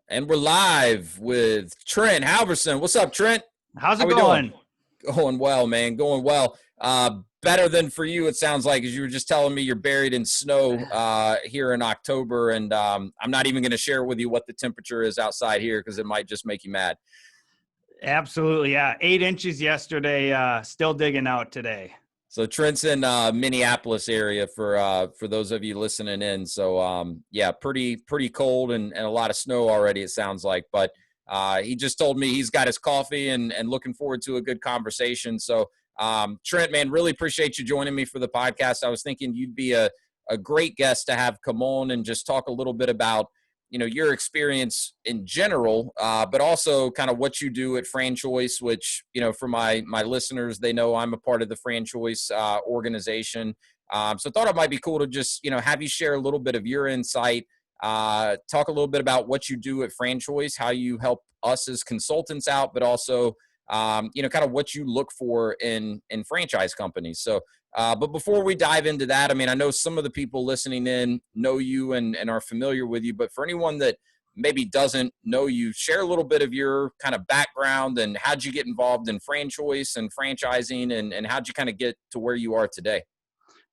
And we're live with Trent Halvorson. What's up, Trent? How's How it we going? doing? Going well, man. Going well. Better than for you, it sounds like, as you were just telling me you're buried in snow here in October. And I'm not even going to share with you what the temperature is outside here because it might just make you mad. Absolutely, yeah. 8 inches yesterday. Still digging out today. So Trent's in Minneapolis area for those of you listening in. So yeah, pretty cold and a lot of snow already, it sounds like. But he just told me he's got his coffee and looking forward to a good conversation. So Trent, man, really appreciate you joining me for the podcast. I was thinking you'd be a great guest to have come on and just talk a little bit about your experience in general, but also kind of what you do at FranChoice, which, for my listeners, they know I'm a part of the FranChoice organization. So I thought it might be cool to just, have you share a little bit of your insight, talk a little bit about what you do at FranChoice, how you help us as consultants out, but also, kind of what you look for in franchise companies. So, but before we dive into that, I mean, I know some of the people listening in know you and are familiar with you, but for anyone that maybe doesn't know you, share a little bit of your kind of background and how'd you get involved in FranChoice and franchising and how'd you kind of get to where you are today?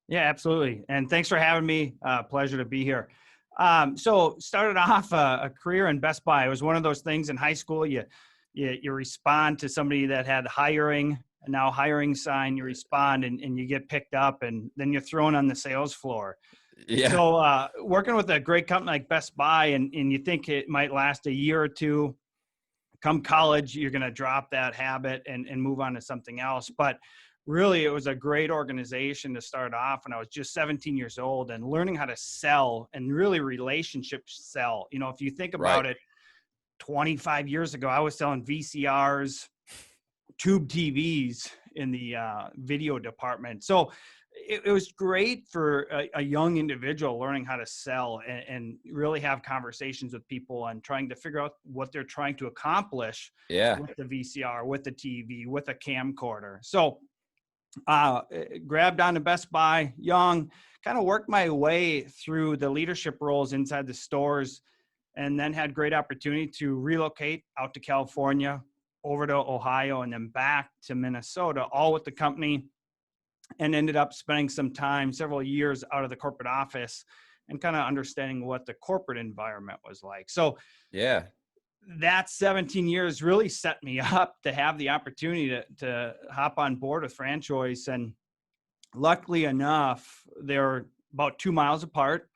Yeah, absolutely. And thanks for having me. Pleasure to be here. So started off a career in Best Buy. It was one of those things in high school. You respond to somebody that had hiring sign, you respond and you get picked up and then you're thrown on the sales floor. Yeah. So working with a great company like Best Buy and you think it might last a year or two, come college, you're going to drop that habit and move on to something else. But really, it was a great organization to start off when I was just 17 years old and learning how to sell and really relationship sell. If you think about it, 25 years ago, I was selling VCRs, tube TVs in the video department. So it was great for a young individual learning how to sell and really have conversations with people and trying to figure out what they're trying to accomplish with the VCR, with the TV, with a camcorder. So grabbed on to Best Buy, young, kind of worked my way through the leadership roles inside the stores, and then had great opportunity to relocate out to California, over to Ohio, and then back to Minnesota, all with the company, and ended up spending some time, several years out of the corporate office and kind of understanding what the corporate environment was like. So yeah, that 17 years really set me up to have the opportunity to hop on board with FranChoice. And luckily enough, they're about 2 miles apart.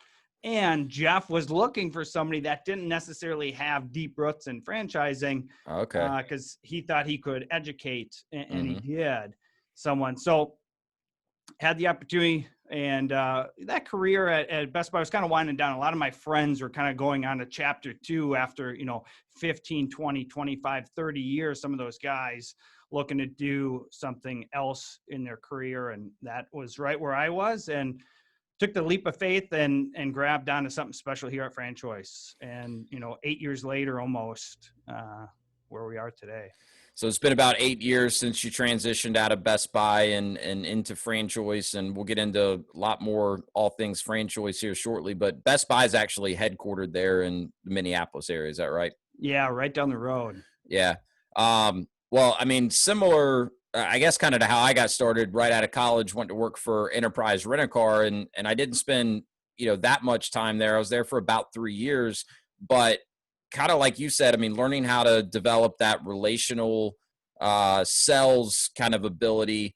And Jeff was looking for somebody that didn't necessarily have deep roots in franchising. Okay. Because he thought he could educate, and he did someone. So had the opportunity, and that career at Best Buy was kind of winding down. A lot of my friends were kind of going on to chapter 2 after, 15, 20, 25, 30 years. Some of those guys looking to do something else in their career. And that was right where I was. And took the leap of faith and grabbed onto something special here at FranChoice. And, 8 years later, almost where we are today. So it's been about 8 years since you transitioned out of Best Buy and into FranChoice, and we'll get into a lot more all things FranChoice here shortly. But Best Buy is actually headquartered there in the Minneapolis area. Is that right? Yeah, right down the road. Yeah. Well, I mean, similar, I guess, kind of to how I got started right out of college, went to work for Enterprise Rent-A-Car, and I didn't spend, that much time there. I was there for about 3 years, but kind of like you said, I mean, learning how to develop that relational sales kind of ability,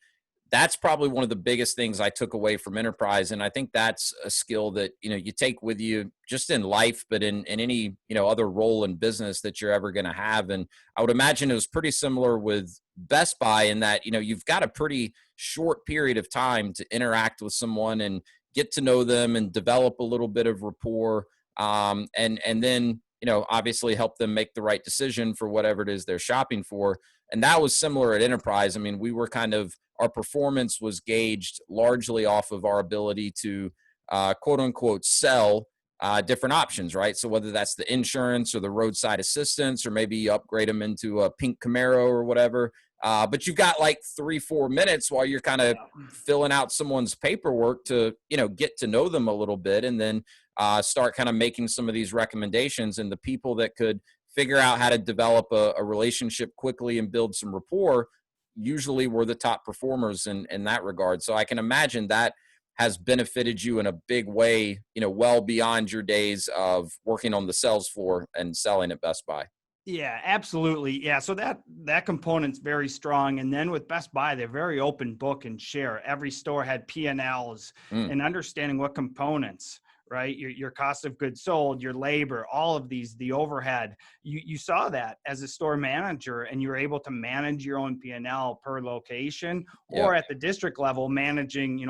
that's probably one of the biggest things I took away from Enterprise. And I think that's a skill that, you take with you just in life, but in any, other role in business that you're ever going to have. And I would imagine it was pretty similar with Best Buy in that, you've got a pretty short period of time to interact with someone and get to know them and develop a little bit of rapport. And then, obviously help them make the right decision for whatever it is they're shopping for. And that was similar at Enterprise. I mean, we were our performance was gauged largely off of our ability to quote unquote sell different options, right? So whether that's the insurance or the roadside assistance, or maybe you upgrade them into a pink Camaro or whatever. But you've got like 3-4 minutes while you're kind of filling out someone's paperwork to, get to know them a little bit. And then start kind of making some of these recommendations, and the people that could figure out how to develop a relationship quickly and build some rapport usually were the top performers in that regard. So I can imagine that has benefited you in a big way, well beyond your days of working on the sales floor and selling at Best Buy. Yeah, absolutely. Yeah. So that component's very strong. And then with Best Buy, they're very open book and share. Every store had P&Ls Mm, and understanding what components, right? Your cost of goods sold, your labor, all of these, the overhead. You saw that as a store manager, and you were able to manage your own P&L per location, yeah. or at the district level, managing,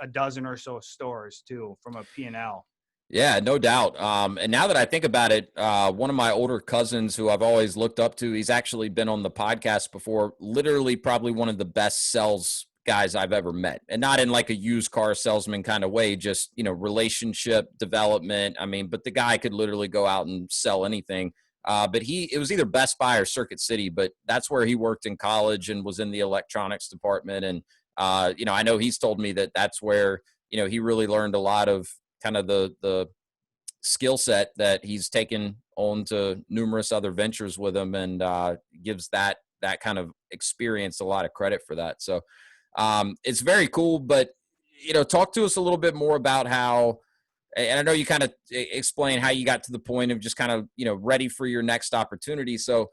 a dozen or so stores too from a P&L. Yeah, no doubt. And now that I think about it, one of my older cousins who I've always looked up to, he's actually been on the podcast before, literally probably one of the best sales guys I've ever met. And not in like a used car salesman kind of way, just, relationship development. I mean, but the guy could literally go out and sell anything. But it was either Best Buy or Circuit City, but that's where he worked in college and was in the electronics department. And, I know he's told me that that's where, he really learned a lot of kind of the skill set that he's taken on to numerous other ventures with him, and gives that kind of experience a lot of credit for that. So it's very cool. But talk to us a little bit more about how. And I know you kind of explain how you got to the point of just kind of ready for your next opportunity. So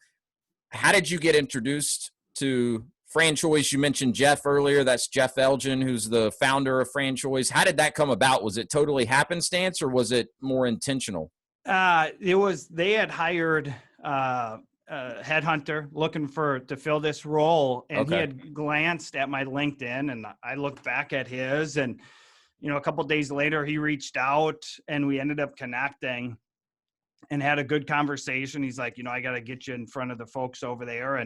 how did you get introduced to Franchoice? You mentioned Jeff earlier. That's Jeff Elgin, who's the founder of Franchoice. How did that come about? Was it totally happenstance, or was it more intentional? They had hired a headhunter looking to fill this role, and he Okay. had glanced at my LinkedIn, and I looked back at his, and a couple of days later he reached out, and we ended up connecting and had a good conversation. He's like, I got to get you in front of the folks over there.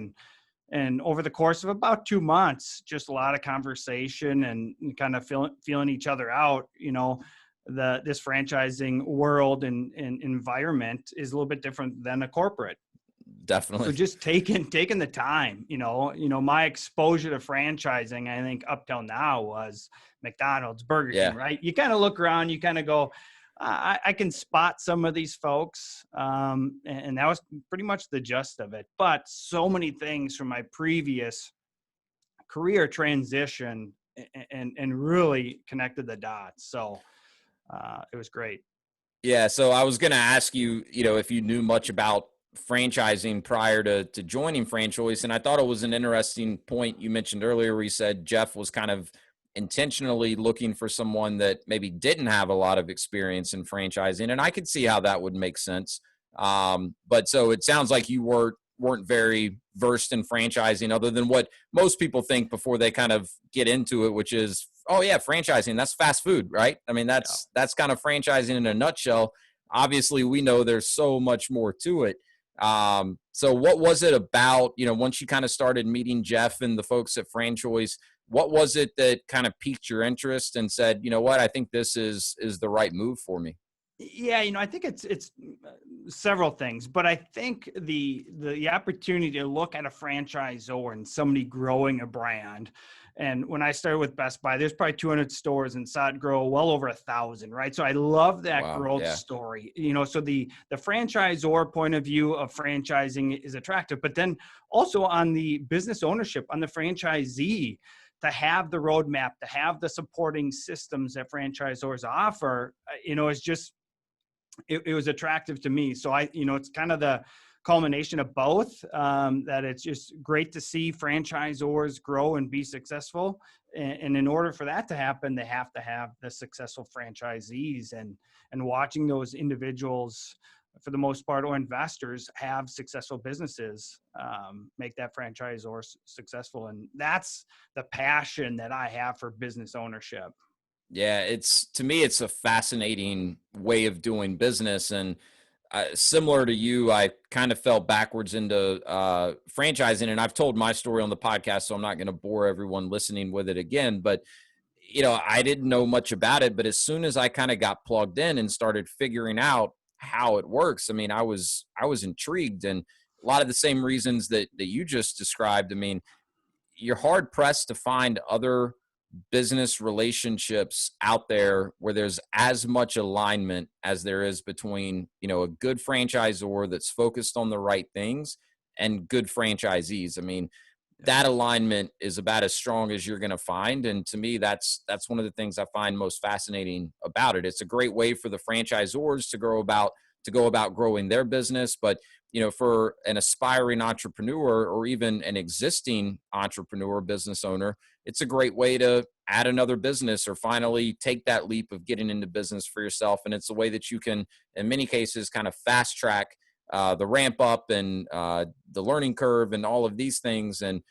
And over the course of about 2 months, just a lot of conversation and kind of feeling each other out. This franchising world and environment is a little bit different than a corporate. So Definitely. just taking the time, my exposure to franchising, I think up till now was McDonald's, Burger King, Yeah. right? You kind of look around, you kind of go, I can spot some of these folks. And that was pretty much the gist of it. But so many things from my previous career transition and really connected the dots. So it was great. Yeah. So I was going to ask you, if you knew much about franchising prior to joining Franchoice. And I thought it was an interesting point you mentioned earlier where you said Jeff was kind of intentionally looking for someone that maybe didn't have a lot of experience in franchising. And I could see how that would make sense. But so it sounds like you weren't very versed in franchising, other than what most people think before they kind of get into it, which is, oh yeah, franchising, that's fast food, right? I mean, that's kind of franchising in a nutshell. Obviously we know there's so much more to it. So what was it about, once you kind of started meeting Jeff and the folks at Franchoice, what was it that kind of piqued your interest and said, you know what, I think this is the right move for me? Yeah, I think it's several things, but I think the opportunity to look at a franchisor and somebody growing a brand. And when I started with Best Buy, there's probably 200 stores and saw it grow well over 1,000, right? So I love that Wow. growth Yeah. story. So the franchisor point of view of franchising is attractive, but then also on the business ownership, on the franchisee, to have the roadmap, to have the supporting systems that franchisors offer, is just it was attractive to me. So it's kind of the culmination of both, that it's just great to see franchisors grow and be successful. And in order for that to happen, they have to have the successful franchisees, and watching those individuals, for the most part, or investors have successful businesses, make that franchisor successful. And that's the passion that I have for business ownership. Yeah, to me, it's a fascinating way of doing business. And similar to you, I kind of fell backwards into franchising. And I've told my story on the podcast, so I'm not going to bore everyone listening with it again. But, I didn't know much about it. But as soon as I kind of got plugged in and started figuring out how it works, I mean, I was intrigued. And a lot of the same reasons that you just described. I mean, you're hard pressed to find other business relationships out there where there's as much alignment as there is between, a good franchisor that's focused on the right things and good franchisees. I mean, that alignment is about as strong as you're going to find, and to me that's one of the things I find most fascinating about it. It's a great way for the franchisors to go about growing their business, but for an aspiring entrepreneur or even an existing entrepreneur business owner, it's a great way to add another business or finally take that leap of getting into business for yourself. And it's a way that you can, in many cases, kind of fast track the ramp up and the learning curve and all of these things, and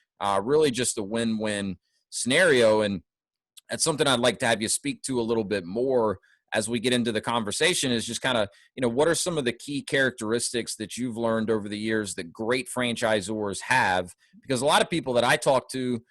really just a win-win scenario. And that's something I'd like to have you speak to a little bit more as we get into the conversation, is just kind of, what are some of the key characteristics that you've learned over the years that great franchisors have? Because a lot of people that I talk to,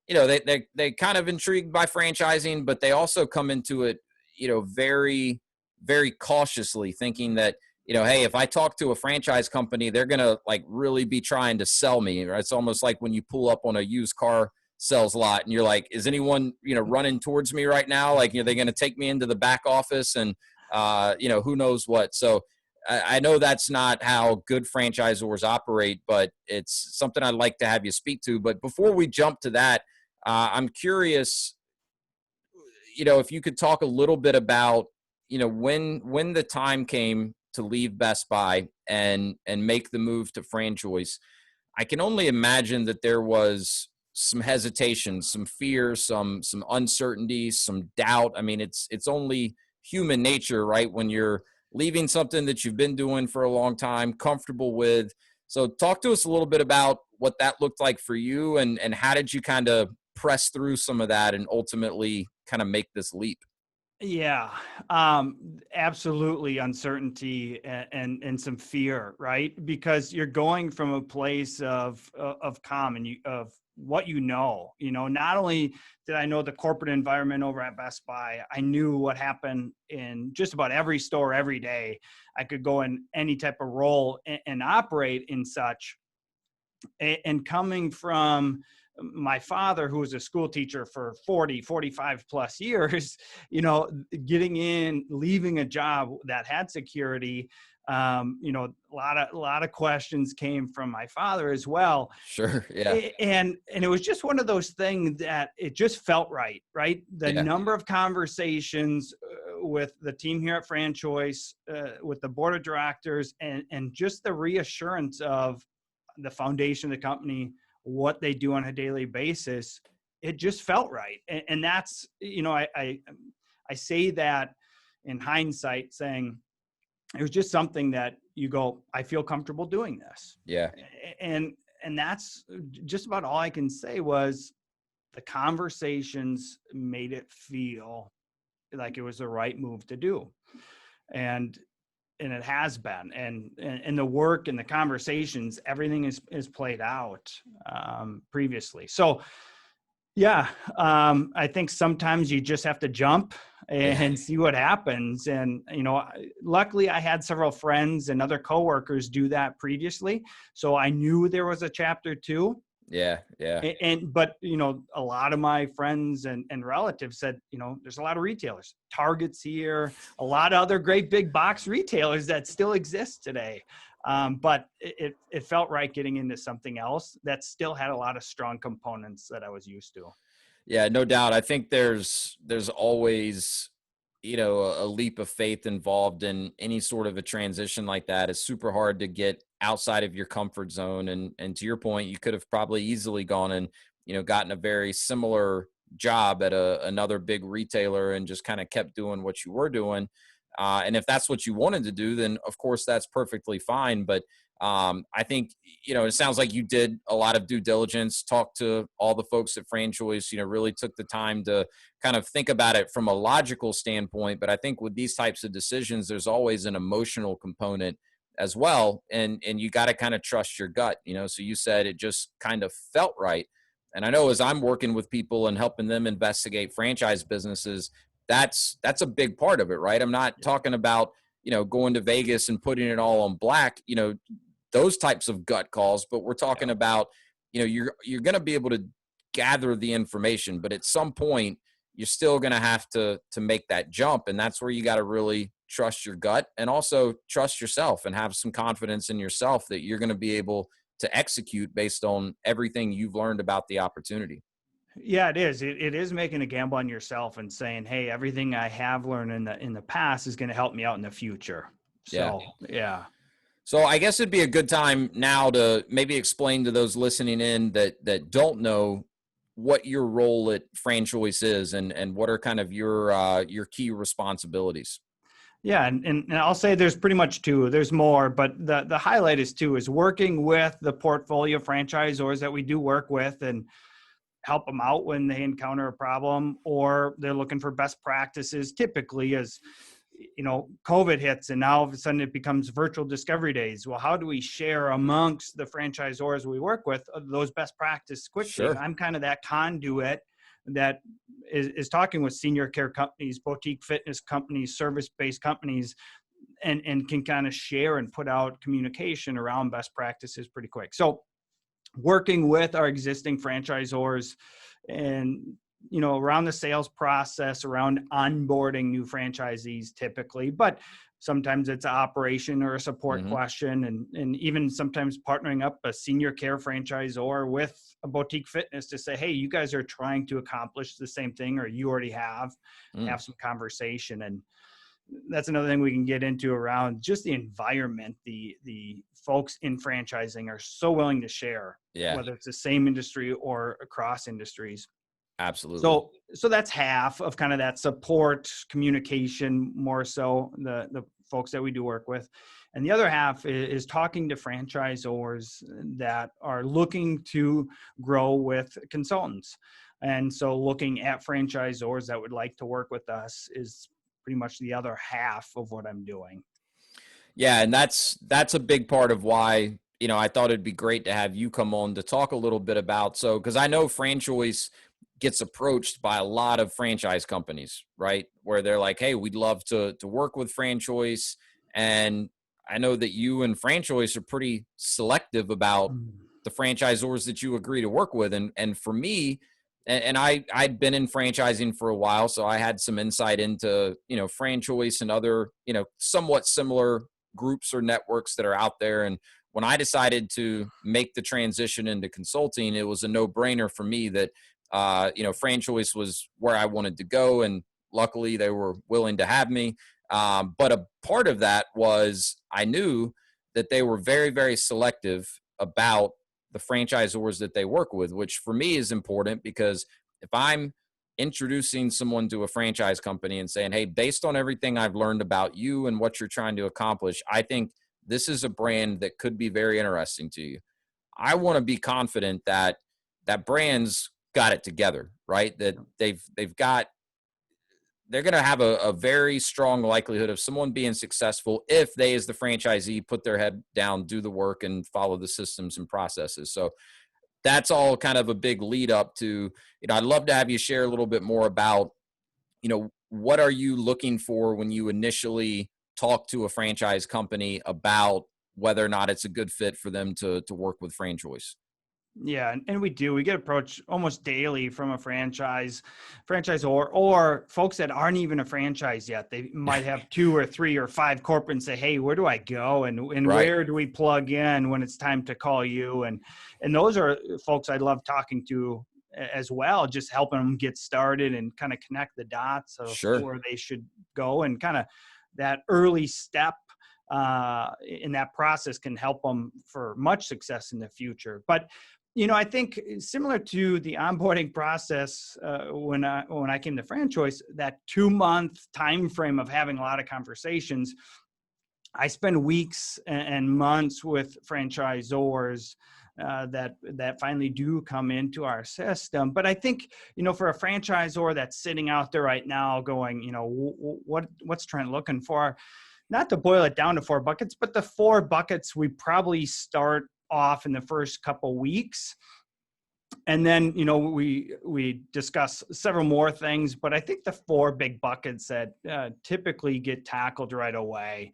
they kind of intrigued by franchising, but they also come into it, very, very cautiously, thinking that, hey, if I talk to a franchise company, they're going to like really be trying to sell me. Right? It's almost like when you pull up on a used car sales lot and you're like, is anyone, running towards me right now? Like, they're going to take me into the back office and, who knows what. So I know that's not how good franchisors operate, but it's something I'd like to have you speak to. But before we jump to that, I'm curious, if you could talk a little bit about, when the time came to leave Best Buy and make the move to franchise. I can only imagine that there was some hesitation, some fear, some uncertainty, some doubt. I mean, it's only human nature, right? When you're leaving something that you've been doing for a long time, comfortable with. So talk to us a little bit about what that looked like for you, and how did you kind of press through some of that and ultimately kind of make this leap? Yeah, absolutely uncertainty and some fear, right? Because you're going from a place of calm and of what you know. Not only did I know the corporate environment over at Best Buy, I knew what happened in just about every store every day. I could go in any type of role and operate in such. And coming from my father, who was a school teacher for 45 plus years, getting in, leaving a job that had security, a lot of questions came from my father as well. Sure. Yeah. And it was just one of those things that it just felt right. The Yeah. number of conversations with the team here at Franchise, with the board of directors, and just the reassurance of the foundation of the company, what they do on a daily basis, it just felt right. And that's, I say that in hindsight, saying it was just something that you go, I feel comfortable doing this. Yeah. And that's just about all I can say. Was the conversations made it feel like it was the right move to do. And it has been, and the work and the conversations, everything is played out previously. So yeah, I think sometimes you just have to jump Yeah. and see what happens. And, luckily I had several friends and other coworkers do that previously. So I knew there was a chapter 2. Yeah. Yeah. But a lot of my friends and relatives said, there's a lot of retailers, Target's here, a lot of other great big box retailers that still exist today. But it felt right getting into something else that still had a lot of strong components that I was used to. Yeah, no doubt. I think there's always, a leap of faith involved in any sort of a transition like that. It's super hard to get outside of your comfort zone. And to your point, you could have probably easily gone and, gotten a very similar job at another big retailer and just kind of kept doing what you were doing. And if that's what you wanted to do, then of course that's perfectly fine. But I think, it sounds like you did a lot of due diligence, talked to all the folks at Franchise, really took the time to kind of think about it from a logical standpoint. But I think with these types of decisions, there's always an emotional component as well. And you got to kind of trust your gut, so you said it just kind of felt right. And I know as I'm working with people and helping them investigate franchise businesses, that's a big part of it, right? I'm not talking about, going to Vegas and putting it all on black, those types of gut calls, but we're talking about, you're going to be able to gather the information, but at some point you're still going to have to make that jump. And that's where you got to really trust your gut and also trust yourself and have some confidence in yourself that you're going to be able to execute based on everything you've learned about the opportunity. Yeah, it is. It is making a gamble on yourself and saying, "Hey, everything I have learned in the past is going to help me out in the future." Yeah. So, yeah. So I guess it'd be a good time now to maybe explain to those listening in that don't know what your role at FranChoice is and what are kind of your key responsibilities. Yeah, and I'll say there's pretty much two. There's more, but the highlight is two, is working with the portfolio franchisors that we do work with and help them out when they encounter a problem or they're looking for best practices. Typically, as COVID hits and now all of a sudden it becomes virtual discovery days. Well, how do we share amongst the franchisors we work with those best practices quickly? And Sure. I'm kind of that conduit that is talking with senior care companies, boutique fitness companies, service-based companies, and can kind of share and put out communication around best practices pretty quick. So working with our existing franchisors and around the sales process, around onboarding new franchisees typically, but sometimes it's an operation or a support Hmm. question, and even sometimes partnering up a senior care franchisor with a boutique fitness to say, hey, you guys are trying to accomplish the same thing, or you already have Mm. some conversation. And that's another thing we can get into around just the environment. The folks in franchising are so willing to share, Yeah, whether it's the same industry or across industries. absolutely. So that's half of kind of that support communication, more so the folks that we do work with. And the other half is talking to franchisors that are looking to grow with consultants. And so looking at franchisors that would like to work with us is pretty much the other half of what I'm doing. Yeah, and that's a big part of why, I thought it'd be great to have you come on to talk a little bit about, so because I know FranChoice gets approached by a lot of franchise companies, right? Where they're like, "Hey, we'd love to work with FranChoice." And I know that you and FranChoice are pretty selective about Mm. the franchisors that you agree to work with. And for me, and I'd been in franchising for a while, so I had some insight into, FranChoice and other, somewhat similar groups or networks that are out there. And when I decided to make the transition into consulting, it was a no-brainer for me that FranChoice was where I wanted to go, and luckily they were willing to have me. But a part of that was I knew that they were very, very selective about the franchisors that they work with, which for me is important because if I'm introducing someone to a franchise company and saying, "Hey, based on everything I've learned about you and what you're trying to accomplish, I think this is a brand that could be very interesting to you." I want to be confident that that brand's got it together, right? That they've got they're going to have a very strong likelihood of someone being successful if they, as the franchisee, put their head down, do the work, and follow the systems and processes. So that's all kind of a big lead up to, I'd love to have you share a little bit more about, what are you looking for when you initially talk to a franchise company about whether or not it's a good fit for them to work with FranChoice? Yeah, and we get approached almost daily from a franchisor or folks that aren't even a franchise yet. They might have 2 or 3 or 5 corporate and say, "Hey, where do I go and Right. where do we plug in when it's time to call you?" And those are folks I love talking to as well, just helping them get started and kind of connect the dots of Sure. where they should go, and kind of that early step in that process can help them for much success in the future. But I think similar to the onboarding process when I came to FranChoice, that 2-month time frame of having a lot of conversations, I spend weeks and months with franchisors that finally do come into our system. But I think for a franchisor that's sitting out there right now, going, what's Trent looking for? Not to boil it down to 4 buckets, but the 4 buckets we probably start off in the first couple weeks. And then, we discuss several more things, but I think the 4 big buckets that typically get tackled right away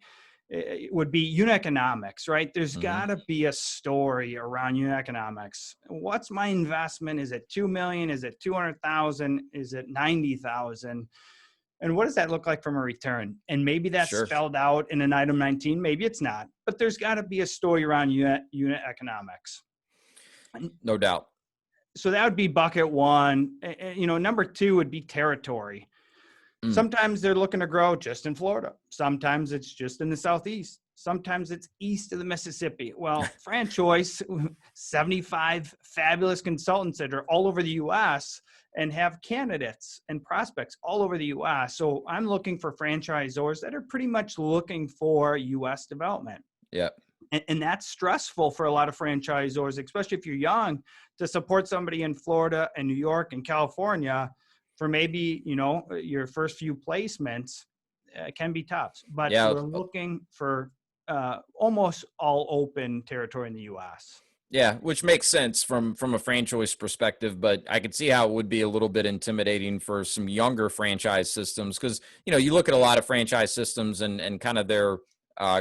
would be unit economics, right? There's Hmm. got to be a story around unit economics. What's my investment? Is it 2 million? Is it 200,000? Is it 90,000? And what does that look like from a return? And maybe that's Sure. spelled out in an item 19, maybe it's not, but there's got to be a story around unit economics. No doubt. So that would be bucket one. Number two would be territory. Mm. Sometimes they're looking to grow just in Florida. Sometimes it's just in the Southeast. Sometimes it's east of the Mississippi. Well, FranChoice, 75 fabulous consultants that are all over the U.S. and have candidates and prospects all over the U.S. So I'm looking for franchisors that are pretty much looking for U.S. development. Yeah. And that's stressful for a lot of franchisors, especially if you're young, to support somebody in Florida and New York and California for maybe, your first few placements. Can be tough, but Yeah. we're looking for almost all open territory in the U.S. Yeah, which makes sense from a franchise perspective, but I could see how it would be a little bit intimidating for some younger franchise systems because you look at a lot of franchise systems and kind of their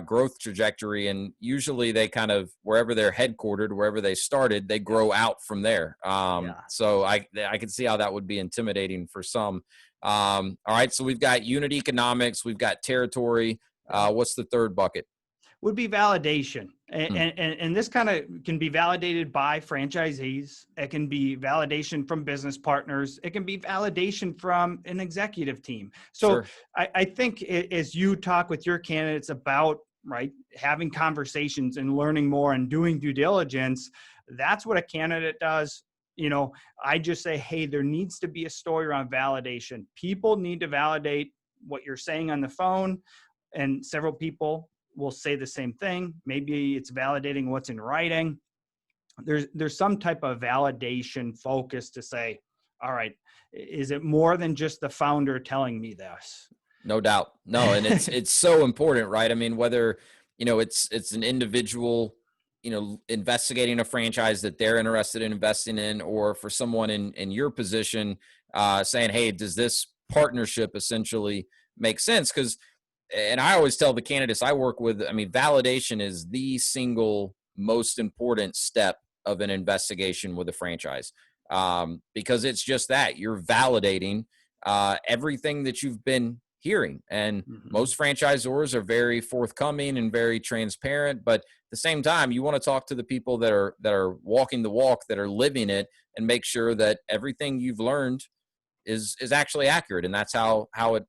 growth trajectory, and usually they kind of wherever they're headquartered, wherever they started, they grow out from there. Yeah. So I can see how that would be intimidating for some. All right, so we've got unit economics, we've got territory. What's the third bucket? Would be validation. Hmm. And this kind of can be validated by franchisees. It can be validation from business partners. It can be validation from an executive team. So Sure. I think as you talk with your candidates about, right, having conversations and learning more and doing due diligence, that's what a candidate does. I just say, hey, there needs to be a story around validation. People need to validate what you're saying on the phone, and several people will say the same thing. Maybe it's validating what's in writing. There's some type of validation focus to say, all right, is it more than just the founder telling me this? No doubt. No, and it's so important, right? I mean, whether, it's an individual, investigating a franchise that they're interested in investing in, or for someone in your position, saying, hey, does this partnership essentially make sense? Because and I always tell the candidates I work with, I mean, validation is the single most important step of an investigation with a franchise, because it's just that you're validating everything that you've been hearing. And Mhm. most franchisors are very forthcoming and very transparent, but at the same time, you want to talk to the people that are walking the walk, that are living it, and make sure that everything you've learned is actually accurate, and that's how it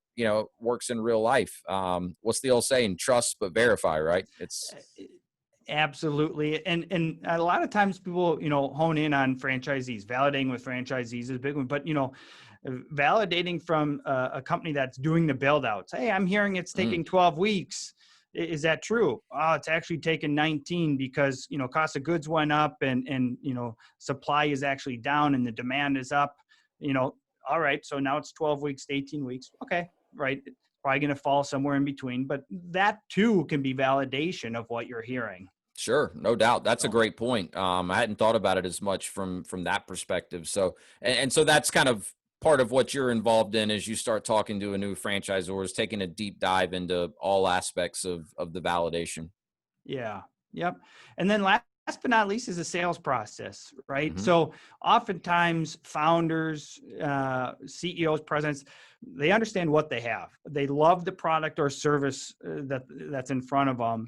works in real life. What's the old saying? Trust but verify, right? It's Absolutely. And a lot of times people, hone in on franchisees. Validating with franchisees is a big one, but validating from a company that's doing the build outs. Hey, I'm hearing it's mm, taking 12 weeks. Is that true? Oh, it's actually taken 19 because, cost of goods went up and supply is actually down and the demand is up. All right, so now it's 12 weeks to 18 weeks. Okay, right. It's probably going to fall somewhere in between, but that too can be validation of what you're hearing. sure, no doubt. That's a So, great point. I hadn't thought about it as much from that perspective. So and so that's kind of part of what you're involved in as you start talking to a new franchisor, is taking a deep dive into all aspects of the validation. yeah. Yep. And then last but not least is the sales process, right? Hmm. So oftentimes founders, CEOs, presidents, they understand what they have. They love the product or service that's in front of them.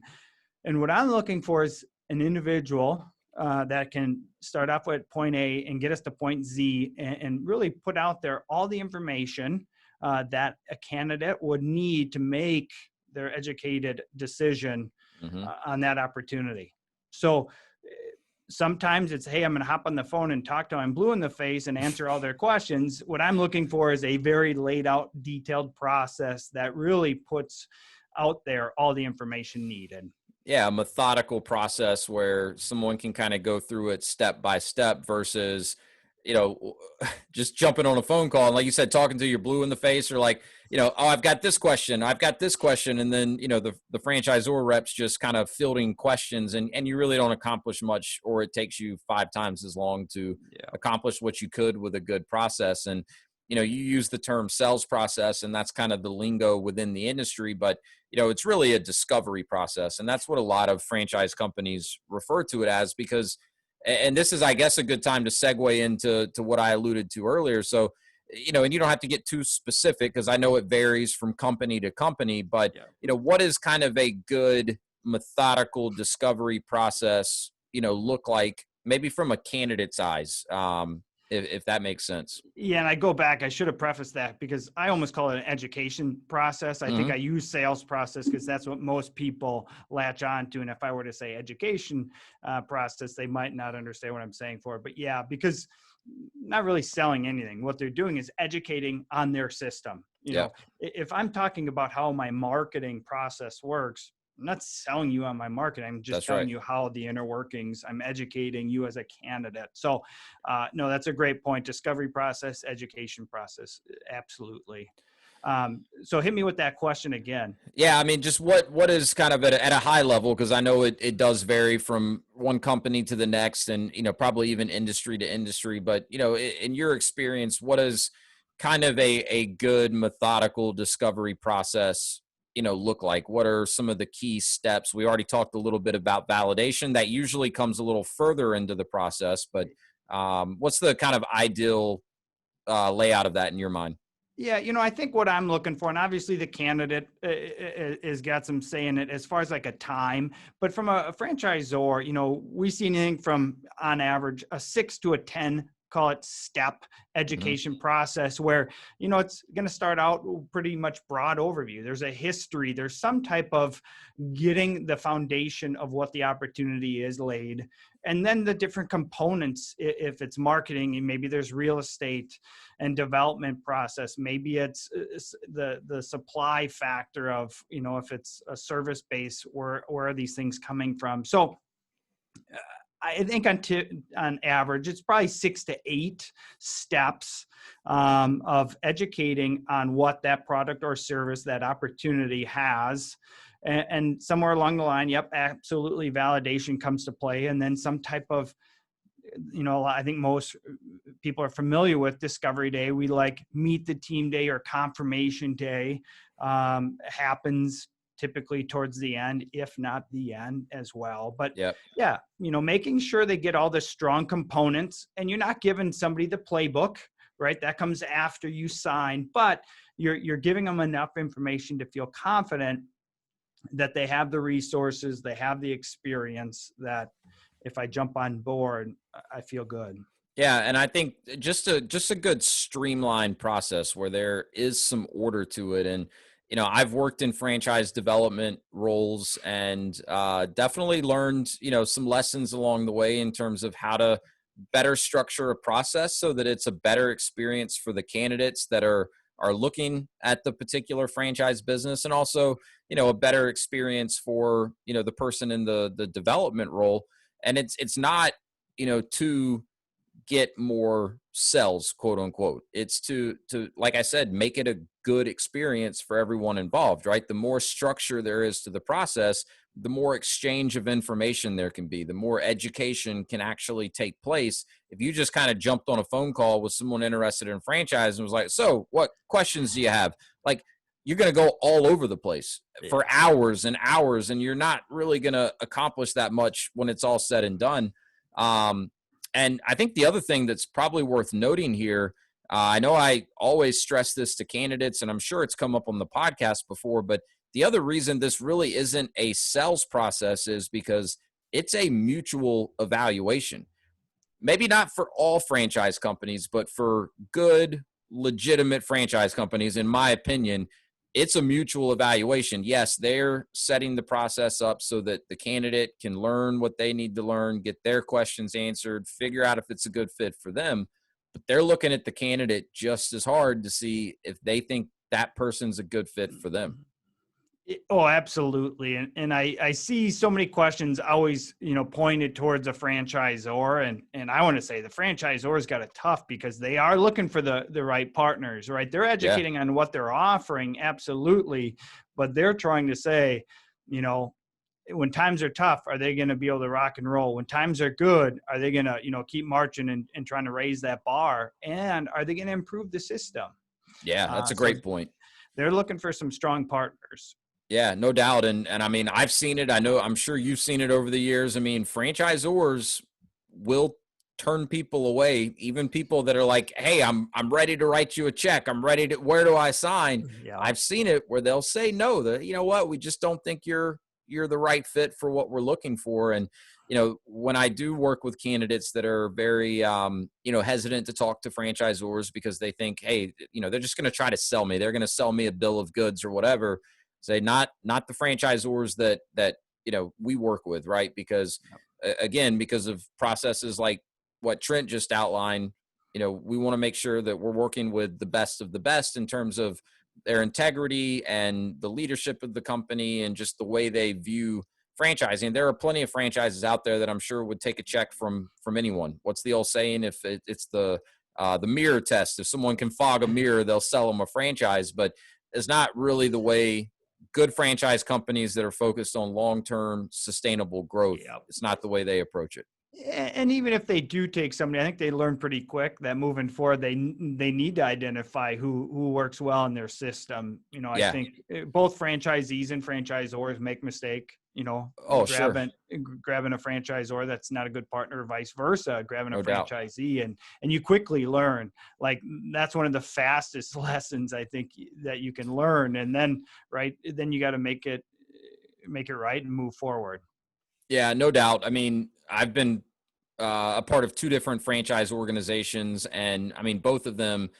And what I'm looking for is an individual that can start off with point A and get us to point Z, and really put out there all the information that a candidate would need to make their educated decision Hmm. on that opportunity. So sometimes it's, hey, I'm going to hop on the phone and talk to them blue in the face and answer all their questions. What I'm looking for is a very laid out, detailed process that really puts out there all the information needed. Yeah, a methodical process where someone can kind of go through it step by step versus, you know, just jumping on a phone call and, like you said, talking to your blue in the face, or like, oh, I've got this question, I've got this question, and then the franchisor reps just kind of fielding questions, and you really don't accomplish much, or it takes you 5 times as long to Yeah. accomplish what you could with a good process. And you use the term sales process, and that's kind of the lingo within the industry, but it's really a discovery process. And that's what a lot of franchise companies refer to it as, because, and this is, I guess, a good time to segue into what I alluded to earlier. So, and you don't have to get too specific because I know it varies from company to company, but, Yeah. what is kind of a good methodical discovery process, look like maybe from a candidate's eyes, if that makes sense. Yeah, and I go back, I should have prefaced that because I almost call it an education process. I think Hmm. I use sales process because that's what most people latch on to. And if I were to say education process, they might not understand what I'm saying for it. But yeah, because not really selling anything. What they're doing is educating on their system. Yeah, If I'm talking about how my marketing process works, I'm not selling you on my marketing. I'm just that's telling right. you how the inner workings. I'm educating you as a candidate. So, no, that's a great point. Discovery process, education process, absolutely. So, hit me with that question again. Yeah, I mean, just what is kind of at a high level, because I know it does vary from one company to the next, and probably even industry to industry. But in your experience, what is kind of a good methodical discovery process look like? What are some of the key steps? We already talked a little bit about validation. That usually comes a little further into the process, but what's the kind of ideal layout of that in your mind? Yeah, I think what I'm looking for, and obviously the candidate is got some say in it as far as like a time, but from a franchisor, we see anything from on average a 6 to 10, call it step Hmm. education process where, it's going to start out pretty much broad overview. There's a history, there's some type of getting the foundation of what the opportunity is laid. And then the different components, if it's marketing, and maybe there's real estate and development process. Maybe it's the supply factor of, if it's a service base, where are these things coming from? So I think on average, it's probably 6 to 8 steps of educating on what that product or service, that opportunity has. And somewhere along the line, yep, absolutely, validation comes to play. And then some type of, I think most people are familiar with Discovery Day. We like meet the team day or confirmation day, happens typically towards the end, if not the end as well. But Yep. yeah, making sure they get all the strong components, and you're not giving somebody the playbook, right? That comes after you sign, but you're giving them enough information to feel confident that they have the resources, they have the experience, that if I jump on board, I feel good. Yeah, and I think just a good streamlined process where there is some order to it. And I've worked in franchise development roles, and definitely learned some lessons along the way in terms of how to better structure a process so that it's a better experience for the candidates that are looking at the particular franchise business, and also a better experience for the person in the development role. And it's not too get more sales, quote unquote. It's to like I said, make it a good experience for everyone involved, right? The more structure there is to the process, the more exchange of information there can be, the more education can actually take place. If you just kind of jumped on a phone call with someone interested in franchise and was like, so what questions do you have? Like, you're going to go all over the place for Yeah. hours and hours, and you're not really going to accomplish that much when it's all said and done. Um, and I think the other thing that's probably worth noting here, I know I always stress this to candidates, and I'm sure it's come up on the podcast before, but the other reason this really isn't a sales process is because it's a mutual evaluation. Maybe not for all franchise companies, but for good, legitimate franchise companies, in my opinion, it's a mutual evaluation. Yes, they're setting the process up so that the candidate can learn what they need to learn, get their questions answered, figure out if it's a good fit for them. But they're looking at the candidate just as hard to see if they think that person's a good fit for them. Oh, absolutely. And I see so many questions always, pointed towards a franchisor. And I want to say the franchisor's got it tough because they are looking for the right partners, right? They're Yeah. educating on what they're offering. Absolutely. But they're trying to say, you know, when times are tough, are they going to be able to rock and roll? When times are good, are they going to, keep marching and trying to raise that bar? And are they going to improve the system? Yeah, that's a So great point. they're looking for some strong partners. Yeah, no doubt. And I mean, I've seen it. I know, I'm sure you've seen it over the years. I mean, franchisors will turn people away, even people that are like, "Hey, I'm ready to write you a check. I'm ready to, where do I sign?" Yeah. I've seen it where they'll say no, that, you know what, we just don't think you're the right fit for what we're looking for. And when I do work with candidates that are very hesitant to talk to franchisors because they think, hey, they're just going to try to sell me. They're going to sell me a bill of goods or whatever. Say not the franchisors that we work with, right? Because again, because of processes like what Trent just outlined, we want to make sure that we're working with the best of the best in terms of their integrity and the leadership of the company and just the way they view franchising. There are plenty of franchises out there that I'm sure would take a check from anyone. What's the old saying? If it's the mirror test, if someone can fog a mirror, they'll sell them a franchise. But it's not really the way good franchise companies that are focused on long-term sustainable growth. Yep. It's not the way they approach it. And even if they do take somebody, I think they learn pretty quick that moving forward, they need to identify who works well in their system. I Yeah. think both franchisees and franchisors make mistake. Oh, sure. Grabbing a franchisor that's not a good partner, or vice versa, grabbing a No doubt. franchisee, and you quickly learn. Like, that's one of the fastest lessons I think that you can learn. And then then you got to make it right and move forward. Yeah, no doubt. I mean, I've been a part of two different franchise organizations, and I mean, both of them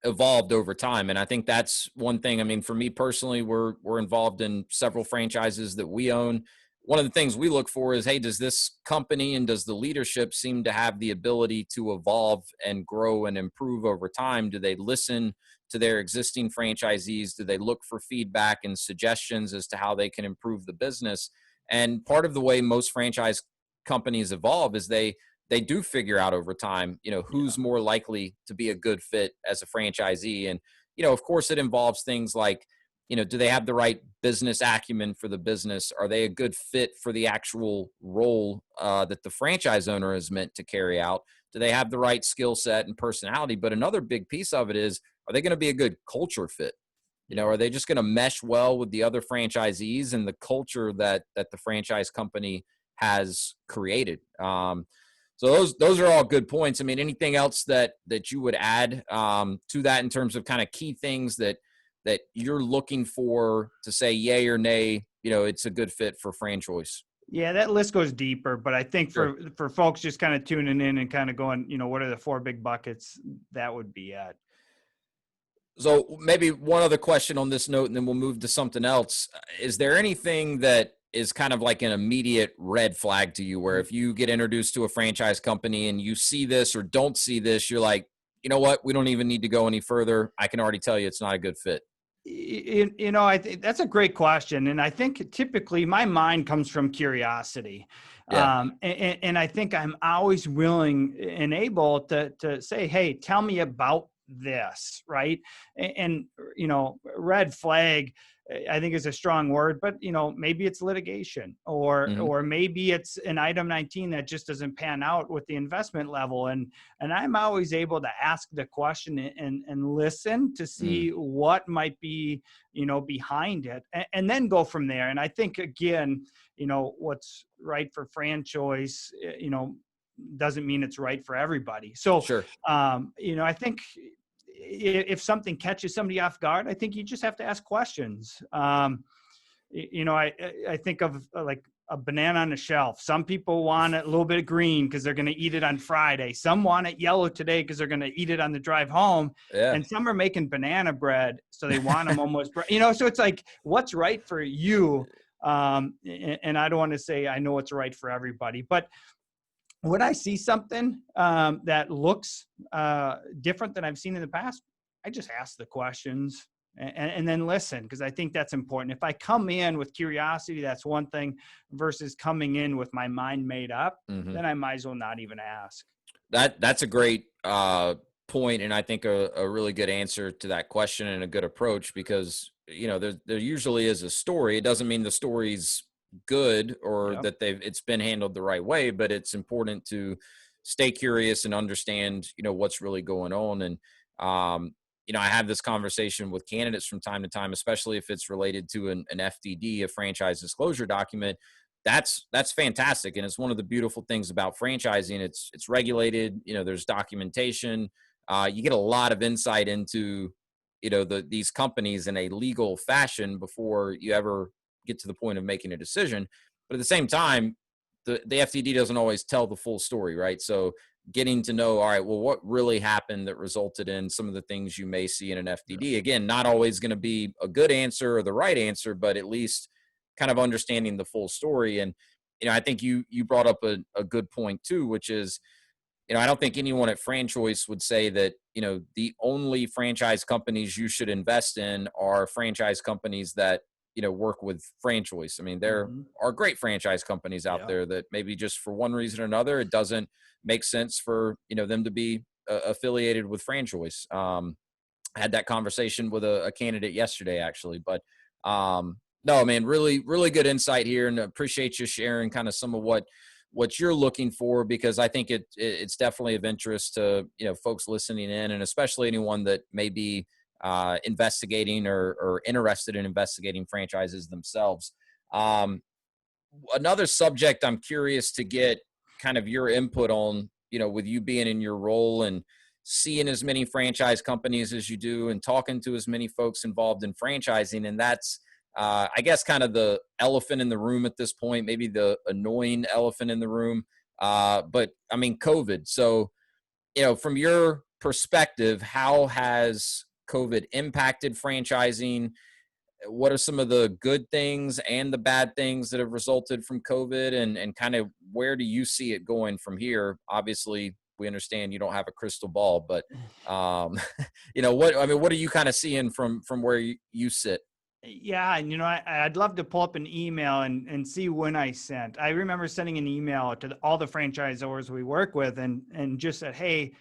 evolved over time. And I think that's one thing. I mean, for me personally, we're involved in several franchises that we own. One of the things we look for is, hey, does this company and does the leadership seem to have the ability to evolve and grow and improve over time? Do they listen to their existing franchisees? Do they look for feedback and suggestions as to how they can improve the business? And part of the way most franchise companies evolve is they do figure out over time, who's Yeah. more likely to be a good fit as a franchisee. And, of course, it involves things like, do they have the right business acumen for the business? Are they a good fit for the actual role that the franchise owner is meant to carry out? Do they have the right skill set and personality? But another big piece of it is, are they going to be a good culture fit? Are they just going to mesh well with the other franchisees and the culture that the franchise company has created? So those are all good points. I mean, anything else that you would add to that in terms of kind of key things that you're looking for to say yay or nay? It's a good fit for franchise. Yeah, that list goes deeper, but I think Sure. for folks just kind of tuning in and kind of going, what are the four big buckets? That would be it. So maybe one other question on this note, and then we'll move to something else. Is there anything that is kind of like an immediate red flag to you where if you get introduced to a franchise company and you see this or don't see this, you're like, you know what, we don't even need to go any further. I can already tell you it's not a good fit. I think that's a great question. And I think typically my mind comes from curiosity. Yeah. And I think I'm always willing and able to say, hey, tell me about this, right? And red flag, I think is a strong word, but maybe it's litigation, Mm-hmm. or maybe it's an item 19 that just doesn't pan out with the investment level. And I'm always able to ask the question and listen to Mm. see what might be, behind it, and then go from there. And I think, again, what's right for franchise, doesn't mean it's right for everybody. So, Sure. I think if something catches somebody off guard, I think you just have to ask questions. I think of like a banana on the shelf. Some people want it a little bit of green because they're going to eat it on Friday. Some want it yellow today because they're going to eat it on the drive home. Yeah. And some are making banana bread, so they want them almost, so it's like, what's right for you? And I don't want to say I know what's right for everybody, but when I see something that looks different than I've seen in the past, I just ask the questions and then listen, because I think that's important. If I come in with curiosity, that's one thing, versus coming in with my mind made up, Mm-hmm. then I might as well not even ask. That's a great point, and I think a really good answer to that question and a good approach, because there usually is a story. It doesn't mean the story's good or Yep. that it's been handled the right way, but it's important to stay curious and understand, what's really going on. And I have this conversation with candidates from time to time, especially if it's related to an FDD, a franchise disclosure document. That's fantastic, and it's one of the beautiful things about franchising. It's regulated. There's documentation. You get a lot of insight into these companies in a legal fashion before you ever get to the point of making a decision. But at the same time, the FTD doesn't always tell the full story, right? So getting to know, all right, well, what really happened that resulted in some of the things you may see in an FTD. Again, not always going to be a good answer or the right answer, but at least kind of understanding the full story. And I think you brought up a good point too, which is, I don't think anyone at FranChoice would say that, the only franchise companies you should invest in are franchise companies that, work with FranChoice. I mean, there Mm-hmm. are great franchise companies out Yeah. there that maybe just for one reason or another, it doesn't make sense for, them to be affiliated with FranChoice. I had that conversation with a candidate yesterday, actually, but no, man, really, really good insight here, and appreciate you sharing kind of some of what you're looking for, because I think it's definitely of interest to folks listening in, and especially anyone that may be investigating or interested in investigating franchises themselves. Um, Another subject I'm curious to get kind of your input on, with you being in your role and seeing as many franchise companies as you do and talking to as many folks involved in franchising. And that's, I guess, kind of the elephant in the room at this point, maybe the annoying elephant in the room. But I mean, COVID. So, from your perspective, how has COVID impacted franchising? What are some of the good things and the bad things that have resulted from COVID, and kind of where do you see it going from here? Obviously, we understand you don't have a crystal ball, but um, what are you kind of seeing from where you sit? Yeah, and I'd love to pull up an email and see when I sent. I remember sending an email to all the franchisors we work with, and just said, "Hey,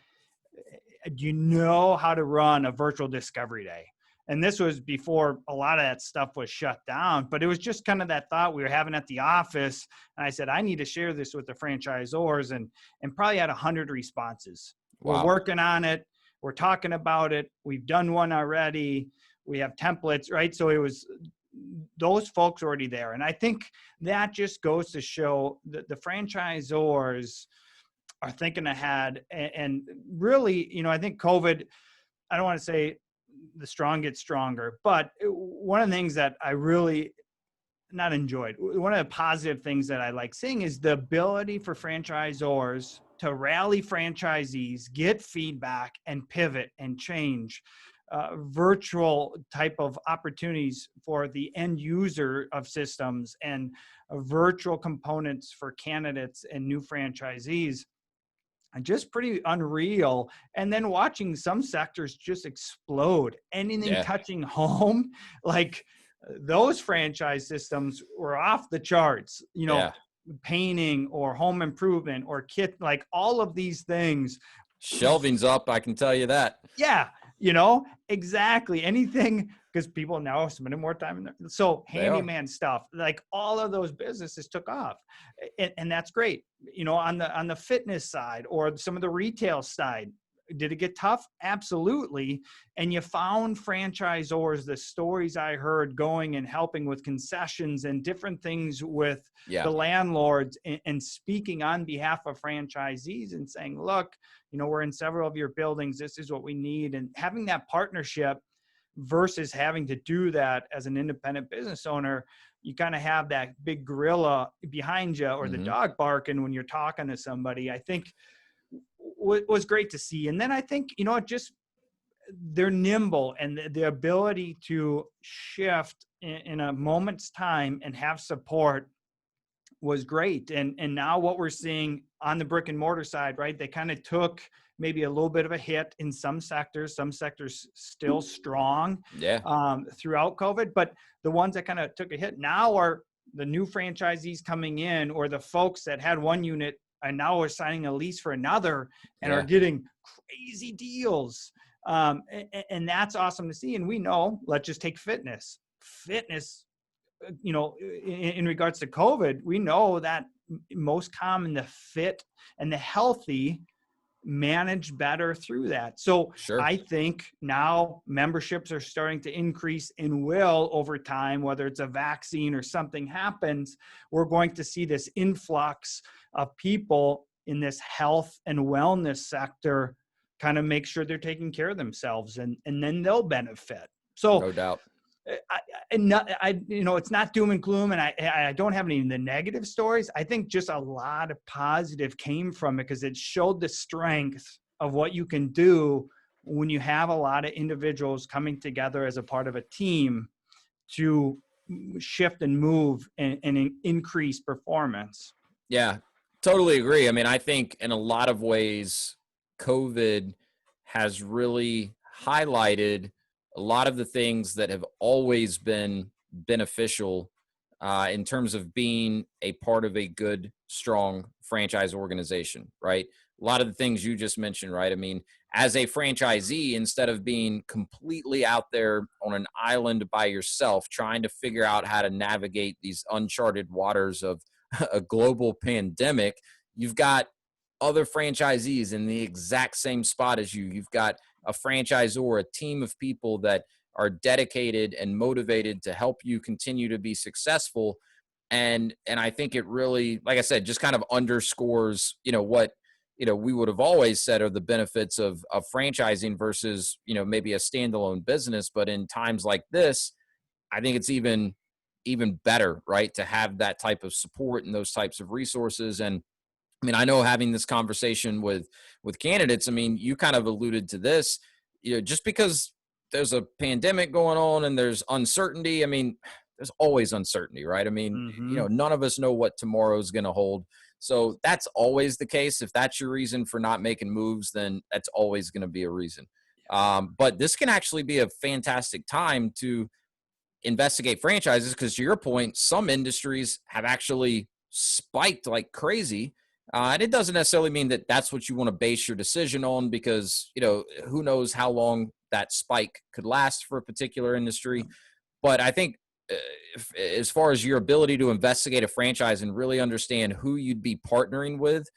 do you know how to run a virtual discovery day?" And this was before a lot of that stuff was shut down, but it was just kind of that thought we were having at the office. And I said, I need to share this with the franchisors, and probably had 100 responses. We're Wow. working on it. We're talking about it. We've done one already. We have templates, right? So it was those folks already there. And I think that just goes to show that the franchisors are thinking ahead, and really, I think COVID, I don't want to say the strong get stronger, but one of the things that I really not enjoyed, one of the positive things that I like seeing is the ability for franchisors to rally franchisees, get feedback, and pivot and change. Virtual type of opportunities for the end user of systems, and virtual components for candidates and new franchisees, just pretty unreal. And then watching some sectors just explode, anything Yeah. touching home, like those franchise systems were off the charts, Yeah. painting or home improvement or kit, like all of these things. Shelving's up, I can tell you that. Yeah, exactly. Anything, because people now are spending more time in there. So They are. handyman stuff, like all of those businesses took off, and that's great. On the fitness side or some of the retail side, did it get tough? Absolutely. And you found franchisors, the stories I heard, going and helping with concessions and different things with Yeah. the landlords, and speaking on behalf of franchisees and saying, look, we're in several of your buildings. This is what we need. And having that partnership versus having to do that as an independent business owner, you kind of have that big gorilla behind you, or the Hmm. dog barking when you're talking to somebody, I think was great to see. And then I think, just they're nimble, and the ability to shift in a moment's time and have support was great. And now what we're seeing on the brick and mortar side, right? They kind of took maybe a little bit of a hit in some sectors still strong Yeah. throughout COVID, but the ones that kind of took a hit now are the new franchisees coming in, or the folks that had one unit and now are signing a lease for another and are Yeah. getting crazy deals. And that's awesome to see. And we know, let's just take fitness. Fitness in regards to COVID, we know that most common, the fit and the healthy manage better through that. So Sure. I think now memberships are starting to increase and will over time, whether it's a vaccine or something happens, we're going to see this influx of people in this health and wellness sector kind of make sure they're taking care of themselves, and then they'll benefit. So No doubt. it's not doom and gloom, and I don't have any of the negative stories. I think just a lot of positive came from it because it showed the strength of what you can do when you have a lot of individuals coming together as a part of a team to shift and move and increase performance. Yeah, totally agree. I mean, I think in a lot of ways, COVID has really highlighted a lot of the things that have always been beneficial in terms of being a part of a good, strong franchise organization, right? A lot of the things you just mentioned, right? I mean, as a franchisee, instead of being completely out there on an island by yourself, trying to figure out how to navigate these uncharted waters of a global pandemic, you've got other franchisees in the exact same spot as you. You've got a franchisor, a team of people that are dedicated and motivated to help you continue to be successful. And I think it really, like I said, just kind of underscores, what we would have always said are the benefits of franchising versus, maybe a standalone business. But in times like this, I think it's even better, right, to have that type of support and those types of resources. And I mean, I know having this conversation with candidates, I mean, you kind of alluded to this, just because there's a pandemic going on and there's uncertainty. I mean, there's always uncertainty, right? I mean, Mm-hmm. none of us know what tomorrow's going to hold. So that's always the case. If that's your reason for not making moves, then that's always going to be a reason. But this can actually be a fantastic time to investigate franchises because, to your point, some industries have actually spiked like crazy. And it doesn't necessarily mean that that's what you want to base your decision on because, who knows how long that spike could last for a particular industry. But I think as far as your ability to investigate a franchise and really understand who you'd be partnering with,